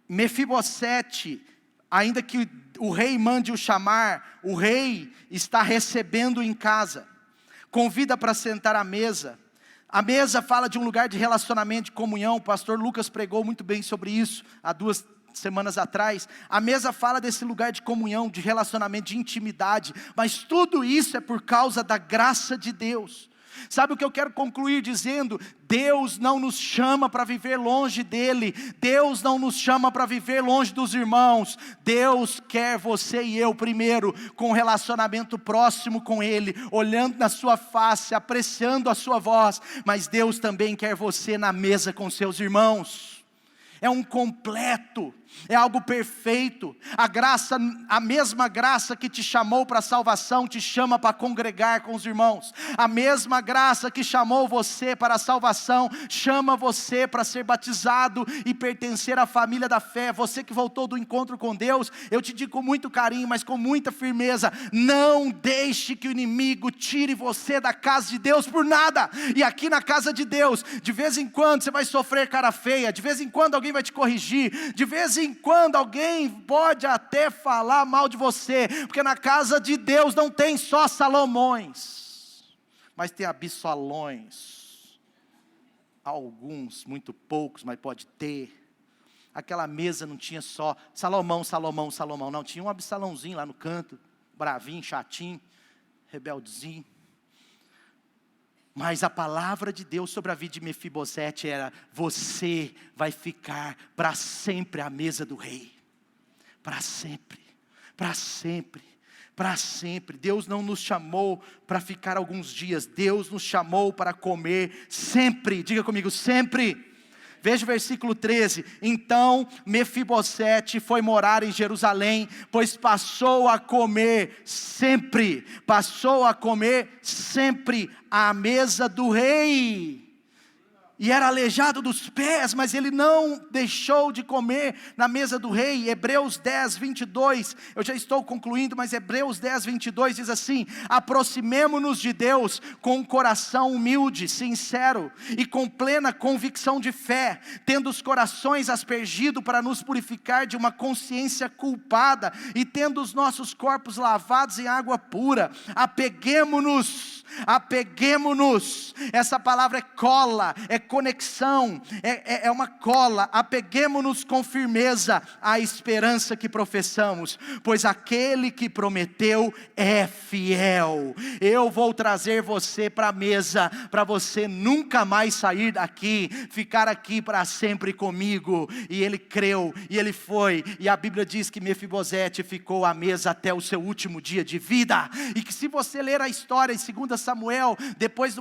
Mefibosete, ainda que o rei mande o chamar, o rei está recebendo em casa, convida para sentar à mesa. A mesa fala de um lugar de relacionamento, de comunhão. O pastor Lucas pregou muito bem sobre isso há 2 semanas atrás. A mesa fala desse lugar de comunhão, de relacionamento, de intimidade, mas tudo isso é por causa da graça de Deus. Sabe o que eu quero concluir dizendo? Deus não nos chama para viver longe dEle. Deus não nos chama para viver longe dos irmãos. Deus quer você e eu primeiro, com um relacionamento próximo com Ele, olhando na sua face, apreciando a sua voz. Mas Deus também quer você na mesa com seus irmãos. É um completo, é algo perfeito. A graça, a mesma graça que te chamou para a salvação, te chama para congregar com os irmãos. A mesma graça que chamou você para a salvação, chama você para ser batizado e pertencer à família da fé. Você que voltou do encontro com Deus, eu te digo com muito carinho, mas com muita firmeza: não deixe que o inimigo tire você da casa de Deus por nada. E aqui na casa de Deus, de vez em quando você vai sofrer cara feia, de vez em quando alguém vai te corrigir, de vez em quando alguém pode até falar mal de você, porque na casa de Deus não tem só Salomões, mas tem Absalões, alguns, muito poucos, mas pode ter. Aquela mesa não tinha só Salomão, não, tinha um Absalãozinho lá no canto, bravinho, chatinho, rebeldezinho. Mas a palavra de Deus sobre a vida de Mefibosete era: você vai ficar para sempre à mesa do rei. para sempre, para sempre, para sempre. Deus não nos chamou para ficar alguns dias, Deus nos chamou para comer sempre. Diga comigo, sempre. Veja o versículo 13, então Mefibosete foi morar em Jerusalém, pois passou a comer sempre à mesa do rei. E era aleijado dos pés, mas ele não deixou de comer na mesa do rei. Hebreus 10, 22, eu já estou concluindo, mas Hebreus 10, 22 diz assim: aproximemo-nos de Deus com um coração humilde, sincero, e com plena convicção de fé, tendo os corações aspergidos para nos purificar de uma consciência culpada, e tendo os nossos corpos lavados em água pura. Apeguemo-nos, essa palavra é cola, é conexão, é uma cola. Apeguemo-nos com firmeza à esperança que professamos, pois aquele que prometeu é fiel. Eu vou trazer você para a mesa, para você nunca mais sair daqui, ficar aqui para sempre comigo. E ele creu, e ele foi, e a Bíblia diz que Mefibosete ficou à mesa até o seu último dia de vida, e que se você ler a história em 2 Samuel, depois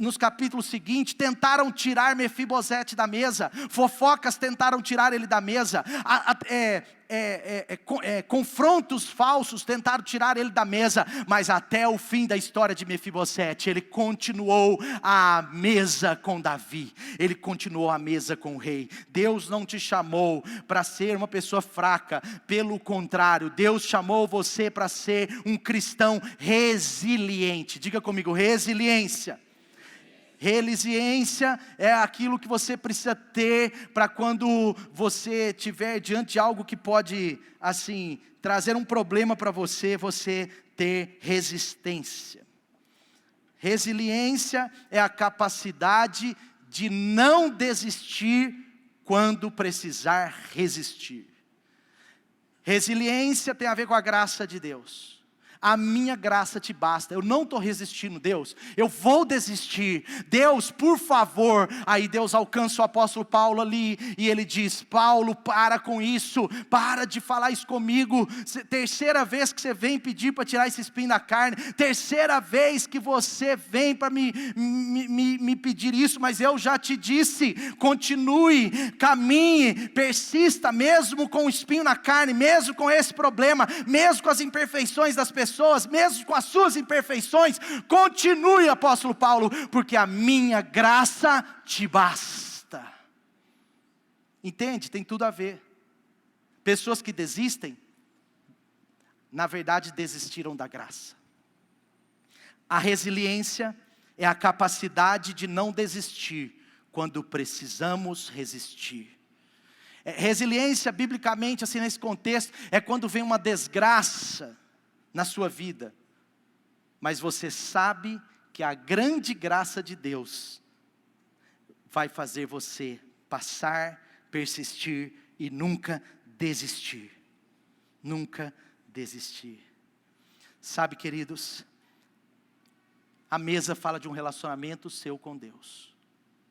nos capítulos seguintes, tentaram tirar Mefibosete da mesa, fofocas tentaram tirar ele da mesa, confrontos falsos tentaram tirar ele da mesa, mas até o fim da história de Mefibosete, ele continuou à mesa com Davi, ele continuou à mesa com o rei. Deus não te chamou para ser uma pessoa fraca, pelo contrário, Deus chamou você para ser um cristão resiliente. Diga comigo, resiliência. Resiliência é aquilo que você precisa ter para quando você estiver diante de algo que pode, assim, trazer um problema para você, você ter resistência. Resiliência é a capacidade de não desistir quando precisar resistir. Resiliência tem a ver com a graça de Deus. A minha graça te basta. Eu não estou resistindo, Deus, eu vou desistir, Deus, por favor. Aí Deus alcança o apóstolo Paulo ali, e ele diz: Paulo, para com isso, para de falar isso comigo. Terceira vez que você vem pedir para tirar esse espinho da carne, terceira vez que você vem para me pedir isso, mas eu já te disse, continue, caminhe, persista, mesmo com o espinho na carne, mesmo com esse problema, mesmo com as imperfeições das pessoas, mesmo com as suas imperfeições, continue, apóstolo Paulo, porque a minha graça te basta. Entende? Tem tudo a ver. Pessoas que desistem, na verdade desistiram da graça. A resiliência é a capacidade de não desistir quando precisamos resistir. Resiliência, biblicamente, assim, nesse contexto, é quando vem uma desgraça na sua vida, mas você sabe que a grande graça de Deus vai fazer você passar, persistir e nunca desistir. Nunca desistir. Sabe, queridos, a mesa fala de um relacionamento seu com Deus.